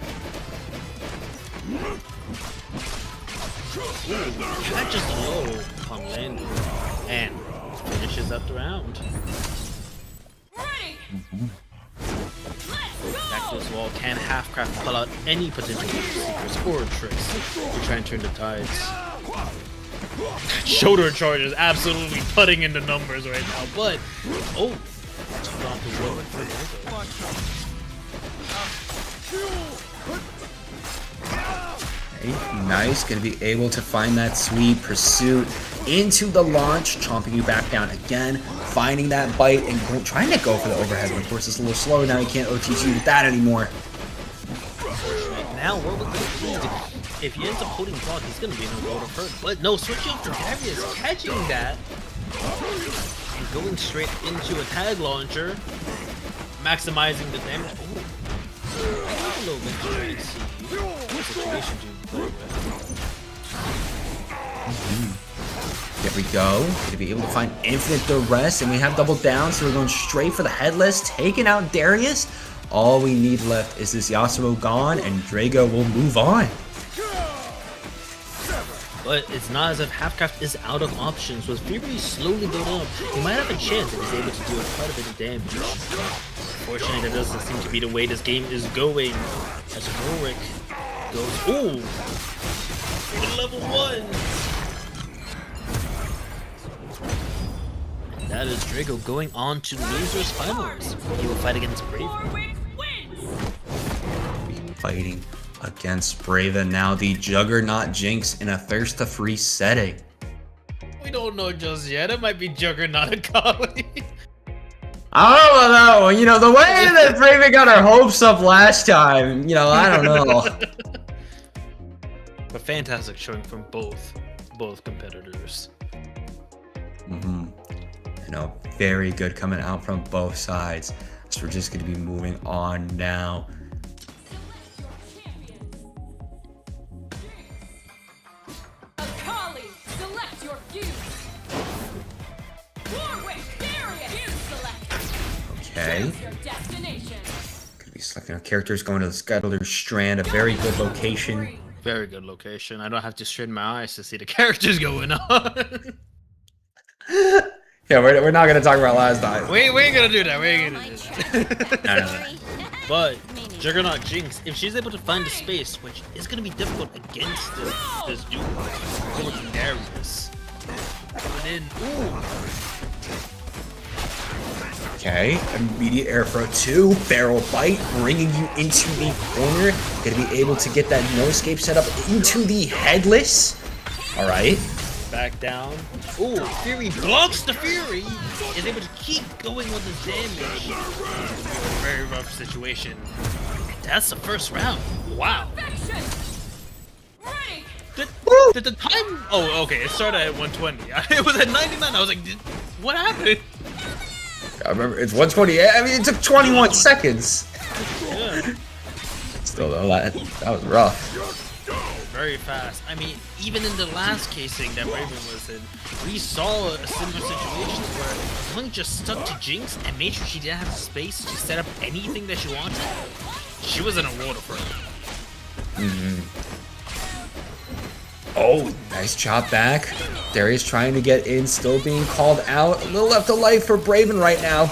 Speaker 2: Catches the low upon landing and finishes up the round. Back to this wall, can Halfcraft pull out any potential secrets or tricks to try and turn the tides? Shoulder charge is absolutely putting in the numbers right now, but oh, stop the low
Speaker 1: Nice, gonna be able to find that sweet pursuit into the launch, chomping you back down again, finding that bite and trying to go for the overhead. But of course, it's a little slow now. You can't OTG with that anymore.
Speaker 2: Now, what we're going to see, if he ends up holding block, he's going to be in a world of hurt. But no, switching off to Darius, catching that, and going straight into a tag launcher, maximizing the damage. Oh, a little bit to see the situation to play with.
Speaker 1: There we go. Gonna be able to find infinite duress, and we have double down, so we're going straight for the headless, taking out Darius. All we need left is this Yasuo gone, and Drago will move on.
Speaker 2: But it's not as if Halfcraft is out of options. With Fury slowly building up, he might have a chance if he's able to do quite a bit of damage. Unfortunately, that doesn't seem to be the way this game is going. As Warwick goes, ooh, level 1. And that is Drago going on to losers finals. He will fight against Brave.
Speaker 1: Fighting against Brave, now the Juggernaut Jinx in a thirst to free setting.
Speaker 2: We don't know just yet. It might be Juggernaut AKALI.
Speaker 1: I don't know that one. You know, the way that Brave got our hopes up last time, you know, I don't know.
Speaker 2: But fantastic showing from both competitors.
Speaker 1: You know, very good coming out from both sides. So we're just going to be moving on now.
Speaker 3: AKALI, select your fuse. Warwick, Darius, fuse select.
Speaker 1: Okay.
Speaker 3: Choose your destination.
Speaker 1: be selecting our characters, going to the Scuttler Strand, a very good location.
Speaker 2: Very good location. I don't have to strain my eyes to see the characters going on.
Speaker 1: Yeah, we're not gonna talk about last time.
Speaker 2: we ain't gonna do that. We ain't gonna do that.
Speaker 1: No.
Speaker 2: But Juggernaut Jinx, if she's able to find the space, which is gonna be difficult against this dude, over Darius. And then, ooh.
Speaker 1: Okay, immediate air throw 2, barrel bite, bringing you into the corner. Gonna be able to get that no escape set up into the headless. All right.
Speaker 2: Back down. Ooh, Fury blocks the Fury. Is able to keep going with his damage. A very rough situation. And that's the first round. Wow. Did the time? Oh, okay. It started at 120. It was at 99. I was like, what happened?
Speaker 1: I remember it's 120. I mean, it took 21 seconds.
Speaker 2: Yeah.
Speaker 1: Still though, that was rough.
Speaker 2: Very fast. I mean, even in the last casing that Raven was in, we saw a similar situation where Link just stuck to Jinx and made sure she didn't have space to set up anything that she wanted. She was in a world of hurt.
Speaker 1: Oh, nice chop back. Darius trying to get in, still being called out. A little left of life for Braven right now.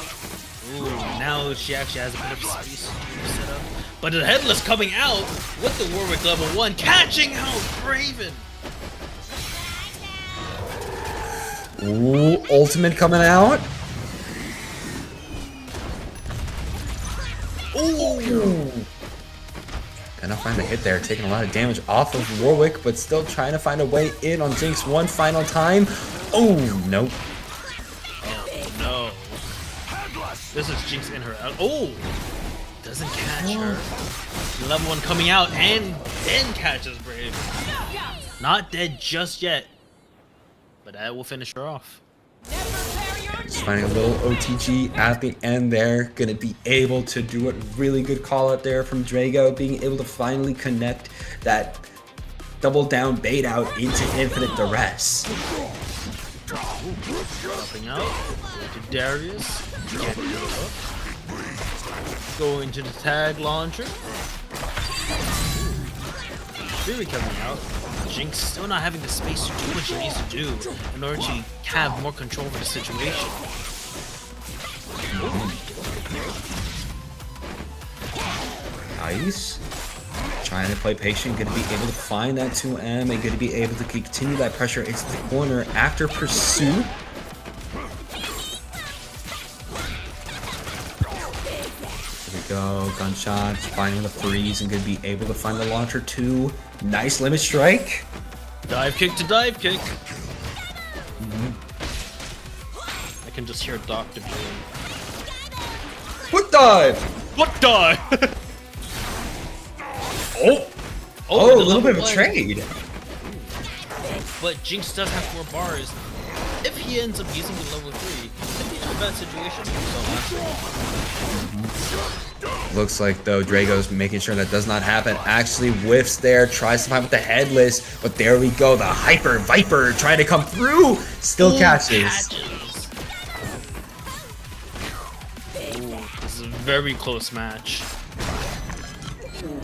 Speaker 2: Ooh, now she actually has a bit of space to set up. But the Headless coming out with the Warwick level 1, catching out Raven.
Speaker 1: Ooh, ultimate coming out. Ooh. Gonna find a hit there, taking a lot of damage off of Warwick, but still trying to find a way in on Jinx one final time. Oh, nope.
Speaker 2: Oh, no. This is Jinx in her out. Oh! Doesn't catch her. Level 1 coming out and then catches Brave. Not dead just yet. But that will finish her off.
Speaker 1: Just finding a little OTG at the end there. Gonna be able to do a really good call out there from Drago, being able to finally connect that double down bait out into infinite duress.
Speaker 2: Dropping out to Darius. Getting it up. Going to the tag launcher. Fury coming out. Jinx still not having the space to do what she needs to do in order to have more control over the situation.
Speaker 1: Nice. Trying to play patient, gonna be able to find that 2M and gonna be able to continue that pressure into the corner after pursuit. Go, gunshots, finding the freeze, and gonna be able to find the launcher too. Nice limit strike.
Speaker 2: Dive kick to dive kick. I can just hear Dr. Doom.
Speaker 1: What dive?
Speaker 2: What dive?
Speaker 1: Oh, a little bit of a trade.
Speaker 2: But Jinx does have 4 bars. If he ends up using the level 3, it'd be a bad situation.
Speaker 1: Looks like though Drago's making sure that does not happen. Actually whiffs there, tries to find with the headless, but there we go. The Hyper Viper trying to come through, still catches.
Speaker 2: Ooh, this is a very close match.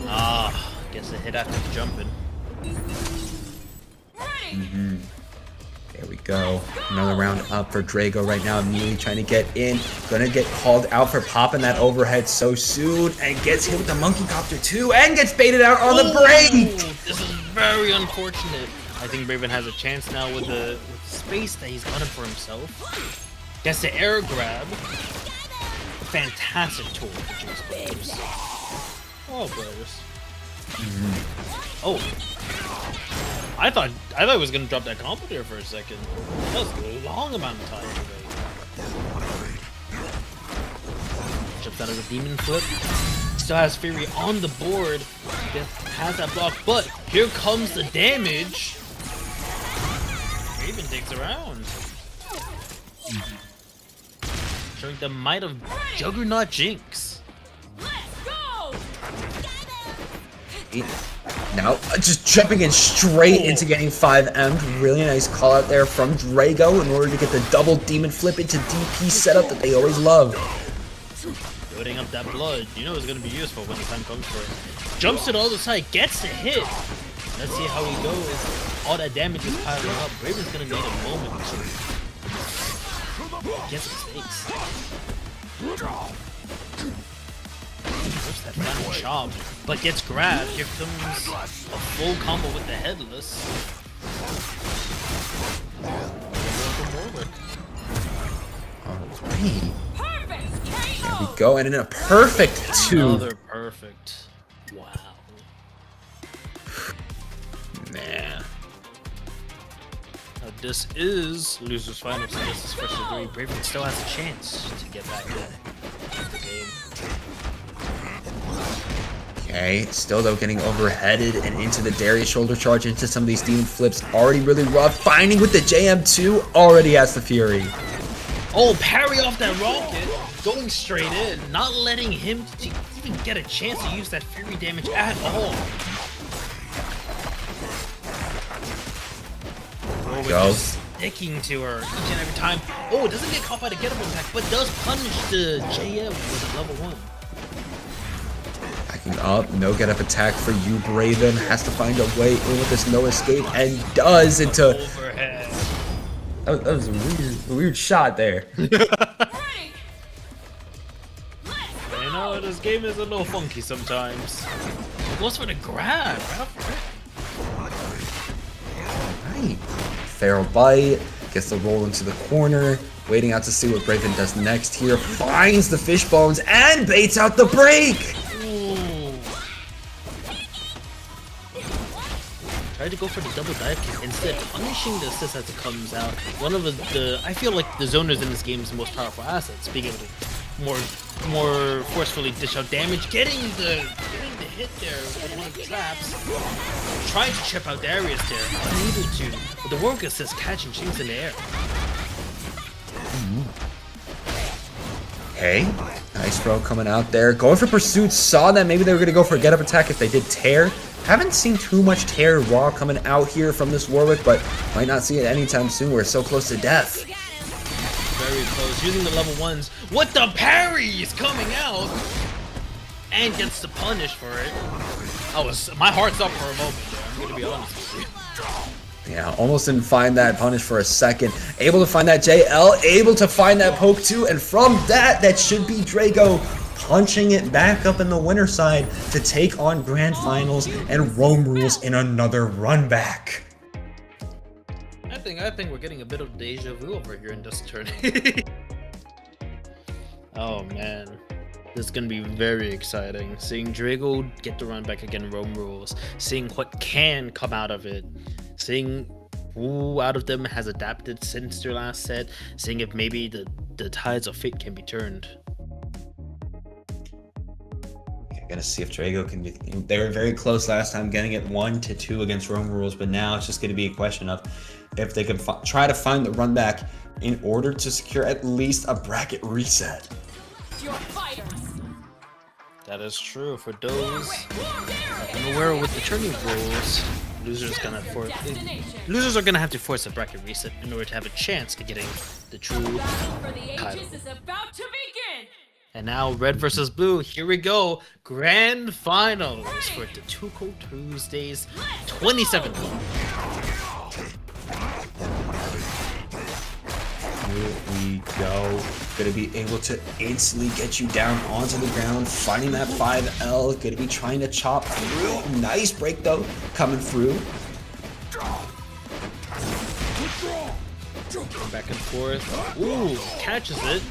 Speaker 2: Ah, guess a hit after jumping.
Speaker 1: There we go. Another round up for Drago right now. Immediately trying to get in. Gonna get called out for popping that overhead so soon. And gets hit with the monkey copter too. And gets baited out on the break.
Speaker 2: This is very unfortunate. I think Braven has a chance now with the space that he's gotten for himself. Gets the air grab. Fantastic tool for Jinx players. Oh, brothers. Oh. I thought it was gonna drop that combo there for a second. That was a long amount of time. Jumps out of the demon flip. Still has Fury on the board. Has that block, but here comes the damage. Raven takes around. Showing the might of Juggernaut Jinx.
Speaker 1: Now, just jumping in straight into getting 5M. Really nice call out there from Drago in order to get the double demon flip into DP setup that they always love.
Speaker 2: building up that blood. You know it's gonna be useful when the time comes for it. Jumps to the other side, gets the hit. Let's see how he goes. All that damage is piling up. Raven's gonna need a moment to get some space. What's that final chop? But gets grabbed. Here comes a full combo with the headless.
Speaker 1: Alright.
Speaker 3: Perfect
Speaker 1: There
Speaker 3: KO.
Speaker 1: we go, and in a perfect 2.
Speaker 2: Another perfect. Wow.
Speaker 1: Man.
Speaker 2: Now this is losers final, so this is first degree. Braven still has a chance to get back in the game.
Speaker 1: Okay, still though getting overheaded and into the Darius shoulder charge into some of these demon flips. Already really rough. Finding with the JM2, already has the Fury.
Speaker 2: Oh, parry off that rocket, going straight in, not letting him to even get a chance to use that Fury damage at all. Oh,
Speaker 1: Go.
Speaker 2: just sticking to her each and every time. Oh, it doesn't get caught by the get up attack, but does punish the JM with a level 1.
Speaker 1: Backing up, no get up attack for you, Braven. Has to find a way in with this no escape and does into.
Speaker 2: Overhead.
Speaker 1: That was a weird shot there.
Speaker 3: Ready.
Speaker 2: You know, this game is a little funky sometimes. Goes for the grab. Right off the rip.
Speaker 1: Right. Feral bite, gets the roll into the corner, waiting out to see what Braven does next here. Finds the fish bones and baits out the break.
Speaker 2: Ooh. Tried to go for the double dive kick, instead punishing the assist as it comes out. One of the I feel like the zoners in this game is the most powerful assets, being able to more forcefully dish out damage, getting the hit there with one of the traps, trying to chip out Darius there, unable to, but the work assist catching Jinx in the air.
Speaker 1: Okay, nice throw coming out there. Going for pursuit, saw that maybe they were going to go for a get up attack if they did tear. Haven't seen too much tear raw coming out here from this Warwick, but might not see it anytime soon. We're so close to death.
Speaker 2: Very close, using the level 1s with the parries coming out, and gets the punish for it. My heart's up for a moment there, I'm gonna be honest with you.
Speaker 1: Yeah, almost didn't find that punish for a second. Able to find that JL, able to find that poke too, and from that should be Drago punching it back up in the winner side to take on Grand Finals and Rome Rules in another run back.
Speaker 2: I think we're getting a bit of deja vu over here in this turn. Oh man, this is gonna be very exciting. Seeing Drago get the run back again, Rome Rules, seeing what can come out of it, seeing who out of them has adapted since their last set, seeing if maybe the tides of fate can be turned.
Speaker 1: Gonna see if Drago can be. They were very close last time, getting it 1-2 against Rome Rules, but now it's just gonna be a question of if they can try to find the run back in order to secure at least a bracket reset.
Speaker 3: Your fighters.
Speaker 2: That is true for those unaware with the turning rules. Losers are gonna have to force a bracket reset in order to have a chance to getting the true
Speaker 3: For the
Speaker 2: title.
Speaker 3: ages is about to begin.
Speaker 2: And now red versus blue. Here we go. Grand finals for the Tuco Tuesdays 2017.
Speaker 1: Here we go. Gonna be able to instantly get you down onto the ground, finding that 5L. Gonna be trying to chop through. Nice break though, coming through.
Speaker 2: Back and forth. Ooh, catches it.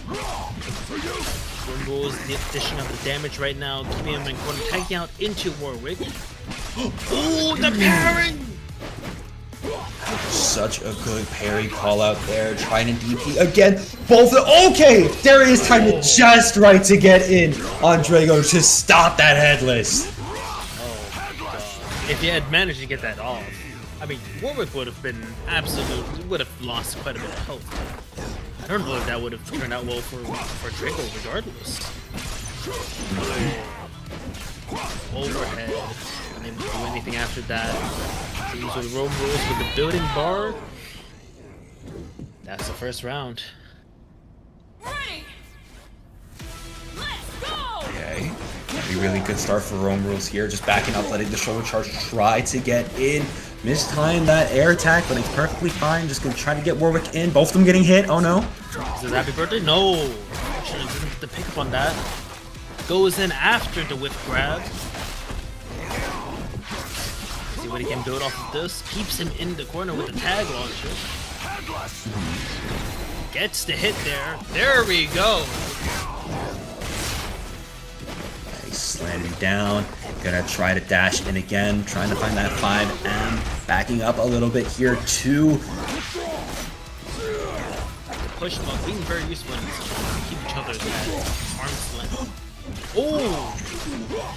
Speaker 2: Rules dishing out the damage right now, keeping him in corner, tagging out into Warwick. Ooh, the parry!
Speaker 1: Such a good parry call out there, trying to DP again. Both. Okay, Darius timed it just right to get in on Drago to stop that headless.
Speaker 2: Oh my god. If you had managed to get that off, I mean, Warwick would have been would have lost quite a bit of health. I don't know if that would have turned out well for Drago regardless. Overhead. Unable to do anything after that. These are the Rome Rules with the building bar. That's the first round.
Speaker 3: Ready. Let's go.
Speaker 1: really good start for Rome Rules here. Just backing up, letting the shoulder charge try to get in. Mistimed that air attack, but it's perfectly fine. Just gonna try to get Warwick in. Both of them getting hit. Oh no.
Speaker 2: Is it happy birthday? No. Actually, didn't get the pick up on that. Goes in after the whip grab. See what he can build off of this. Keeps him in the corner with the tag launcher. Gets the hit there. There we go.
Speaker 1: Nice, slamming down. Gonna try to dash in again. Trying to find that 5M. Backing up a little bit here too.
Speaker 2: Push them up, being very useful in keep each other's at arm's length. Oh!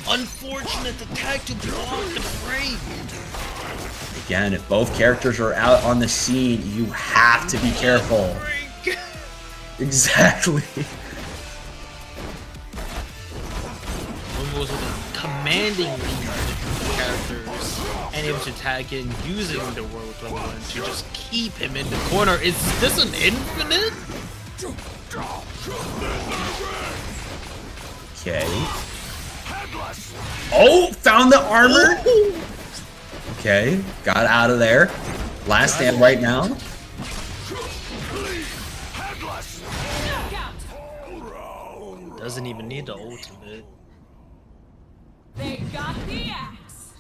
Speaker 2: Unfortunate attack to block the break!
Speaker 1: Again, if both characters are out on the scene, you have to be careful. Exactly.
Speaker 2: Almost with a commanding lead characters and able to tag in using the Warwick level 1 to just keep him in the corner. Is this an infinite?
Speaker 1: Okay. Oh, found the armor. Okay, got out of there. Last stand right now.
Speaker 3: Knockout.
Speaker 2: Doesn't even need the ultimate.
Speaker 3: They got the axe.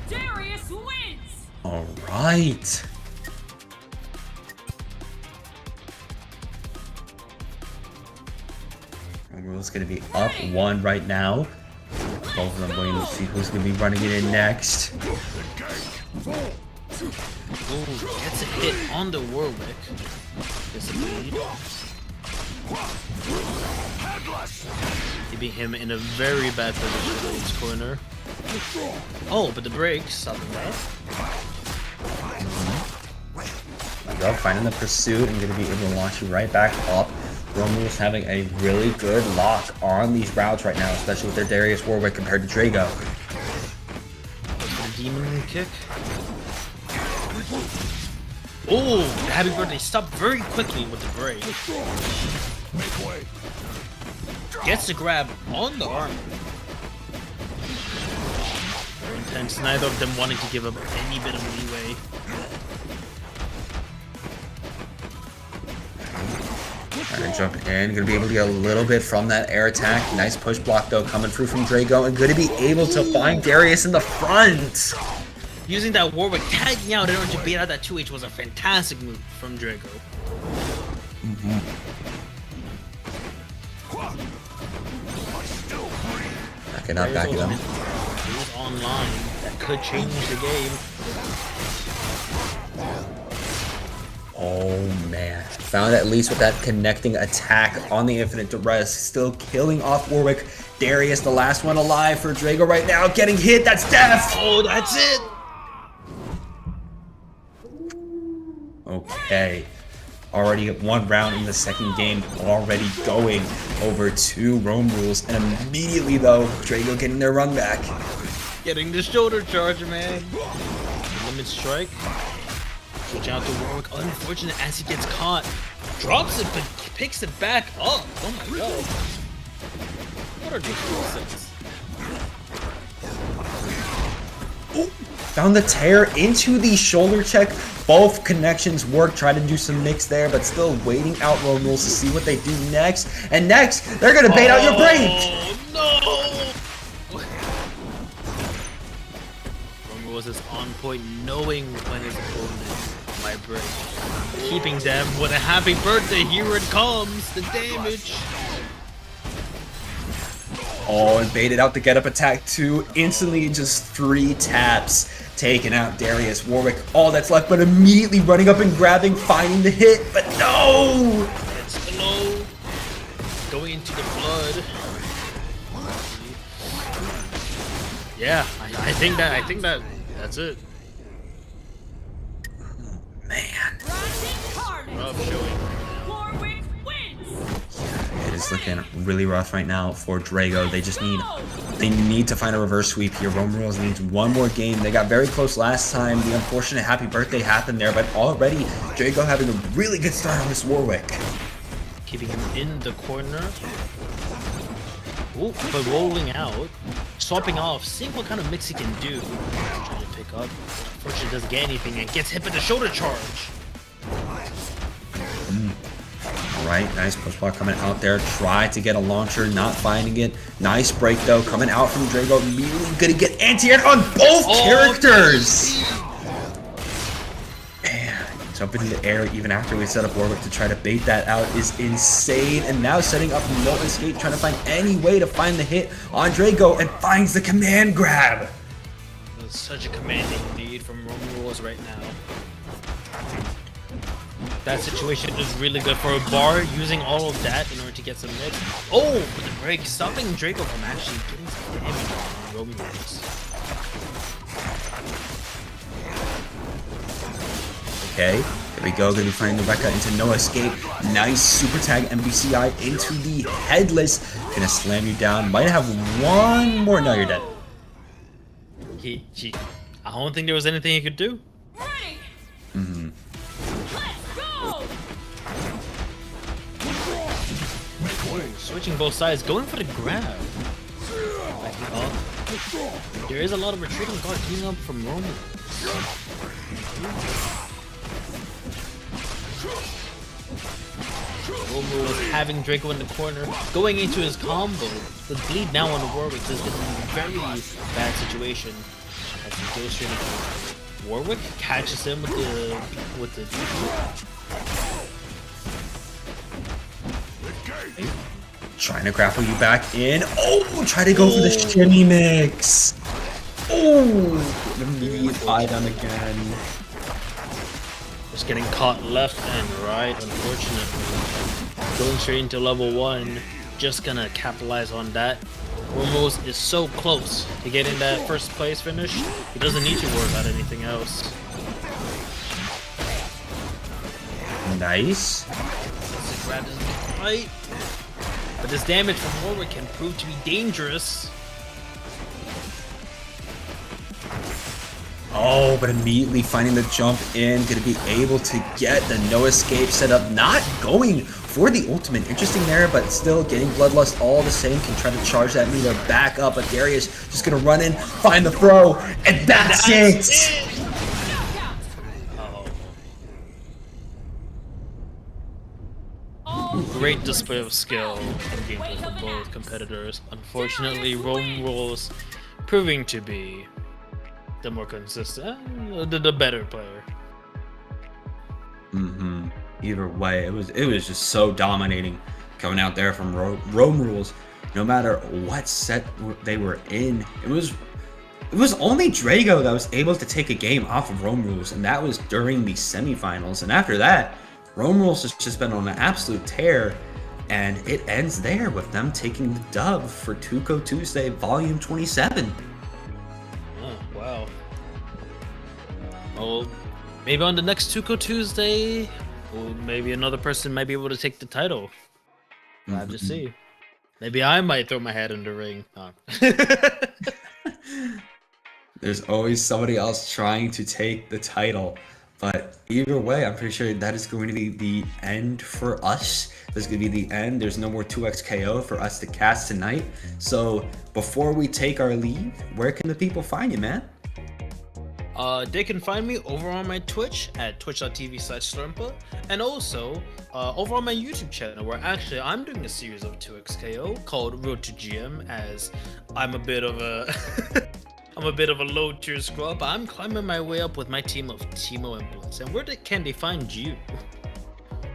Speaker 3: Darius wins.
Speaker 1: All right. Rule's gonna be up 1 right now. Both of them waiting to see who's gonna be running it in next.
Speaker 2: Ooh, gets a hit on the Warwick. Gets a lead. Keeping him in a very bad position in his corner. Oh, but the break, stopping that.
Speaker 1: There you go, finding the pursuit and gonna be able to launch you right back up. Romu is having a really good lock on these routes right now, especially with their Darius Warwick compared to Drago.
Speaker 2: Demon kick. Oh, happy birthday stopped very quickly with the break. Gets the grab on the arm. Very intense, neither of them wanting to give up any bit of leeway.
Speaker 1: Alright, jump in. Gonna be able to get a little bit from that air attack. Nice push block though coming through from Drago, and gonna be able to find Darius in the front.
Speaker 2: Using that Warwick tagging out in order to beat out that 2H was a fantastic move from Drago.
Speaker 1: Backing up, backing up.
Speaker 2: He's online. That could change the game.
Speaker 1: Oh man. Found at least with that connecting attack on the Infinite Duress. Still killing off Warwick. Darius, the last one alive for Drago right now. Getting hit, that's death!
Speaker 2: Oh, that's it!
Speaker 1: Okay. Already 1 round in the second game, already going over to Rome Rules. And immediately though, Drago getting their run back.
Speaker 2: Getting the shoulder charge, man. Limit strike. Switch out to Warwick. Unfortunate as he gets caught. Drops it, but picks it back up. Oh my god. What are these sets?
Speaker 1: Found the tear into the shoulder check. Both connections work. Try to do some mix there, but still waiting out Rome Rules to see what they do next. And next, they're gonna bait out your break.
Speaker 2: Oh no! Rome Rules is on point, knowing when his opponent might break. Keeping them with a happy birthday. Here it comes. The damage.
Speaker 1: Oh, and baited out the get up attack too. Instantly, just 3 taps. Taking out Darius Warwick. All that's left, but immediately running up and grabbing, finding the hit, but no!
Speaker 2: It's below. Going into the blood. Yeah, I think that's it.
Speaker 1: Man.
Speaker 2: Rough showing.
Speaker 3: Warwick wins.
Speaker 1: It is looking really rough right now for Drago. They need to find a reverse sweep here. Rome Rules needs 1 more game. They got very close last time. The unfortunate happy birthday happened there, but already Drago having a really good start on this Warwick.
Speaker 2: Keeping him in the corner. Ooh, but rolling out, swapping off, seeing what kind of mix he can do. Trying to pick up. Unfortunately, doesn't get anything and gets hit with the shoulder charge.
Speaker 1: Right, nice push block coming out there. Try to get a launcher, not finding it. Nice break though, coming out from Drago. Immediately gonna get anti-air on both characters. Man, jumping in the air even after we set up Warwick to try to bait that out is insane. And now setting up no escape, trying to find any way to find the hit on Drago and finds the command grab.
Speaker 2: It's such a commanding lead from Roman Rules right now. That situation is really good for a bar, using all of that in order to get some mix. Oh, but the break, stopping Draco from actually getting some damage on Roman Rules.
Speaker 1: Okay, here we go. Gonna be finding Rebecca into no escape. Nice super tag MBCI into the headless. Gonna slam you down. Might have one more. No, you're dead.
Speaker 2: I don't think there was anything he could do.
Speaker 3: Ready.
Speaker 1: Mm-hmm.
Speaker 3: Let's go.
Speaker 2: Switching both sides, going for the grab. Backing up. There is a lot of retreating guard queuing up from Roman. Roman was having Draco in the corner, going into his combo. The bleed now on the Warwick is in a very bad situation. As he goes straight into Warwick, catches him with the
Speaker 1: Trying to grapple you back in. Oh, try to go for the shimmy mix. Oh, immediate eye down again.
Speaker 2: Just getting caught left and right, unfortunately. Going straight into level 1, just gonna capitalize on that. Ramos is so close to getting that first place finish, he doesn't need to worry about anything else.
Speaker 1: Nice.
Speaker 2: The grab doesn't get right, but this damage from Warwick can prove to be dangerous.
Speaker 1: Oh, but immediately finding the jump in, gonna be able to get the no escape set up, not going for the ultimate. Interesting there, but still getting Bloodlust all the same. Can try to charge that meter back up, but Darius just gonna run in, find the throw, and that's it!
Speaker 2: Great display of skill and gameplay from both competitors. Unfortunately, Rome Rules proving to be the more consistent, the better player.
Speaker 1: Mm-hmm. Either way, it was just so dominating coming out there from Rome Rules. No matter what set they were in, it was only Drago that was able to take a game off of Rome Rules, and that was during the semifinals. And after that, Rome Rules has just been on an absolute tear, and it ends there with them taking the dub for Tuco Tuesday Volume 27.
Speaker 2: Oh, wow. Well, maybe on the next Tuco Tuesday, or maybe another person might be able to take the title. We'll have to see. Maybe I might throw my hat in the ring.
Speaker 1: There's always somebody else trying to take the title. But either way, I'm pretty sure that is going to be the end for us. That's going to be the end. There's no more 2x KO for us to cast tonight. So before we take our leave, where can the people find you, man?
Speaker 2: They can find me over on my Twitch at twitch.tv/Slurmpa, and also over on my YouTube channel, where actually I'm doing a series of 2xKO called Road to GM, as I'm a bit of a I'm a bit of a low tier scrub, but I'm climbing my way up with my team of Timo and Blitz. And where can they find you?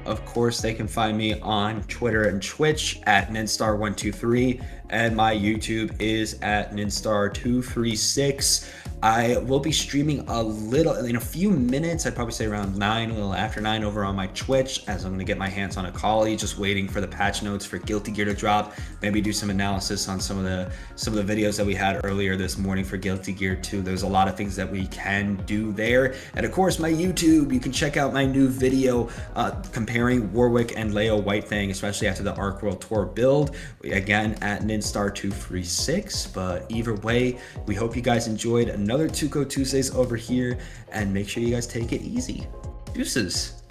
Speaker 1: Of course, they can find me on Twitter and Twitch at Ninstar123, and my YouTube is at Ninstar236. I will be streaming a little in a few minutes. I'd probably say around 9, a little after 9, over on my Twitch, as I'm going to get my hands on AKALI, just waiting for the patch notes for Guilty Gear to drop. Maybe do some analysis on some of the videos that we had earlier this morning for Guilty Gear 2. There's a lot of things that we can do there. And of course, my YouTube, you can check out my new video comparing Warwick and Leo Whitefang, especially after the Arc World Tour build, again at Ninstar236. But either way, we hope you guys enjoyed another Tuco Tuesdays over here, and make sure you guys take it easy. Deuces.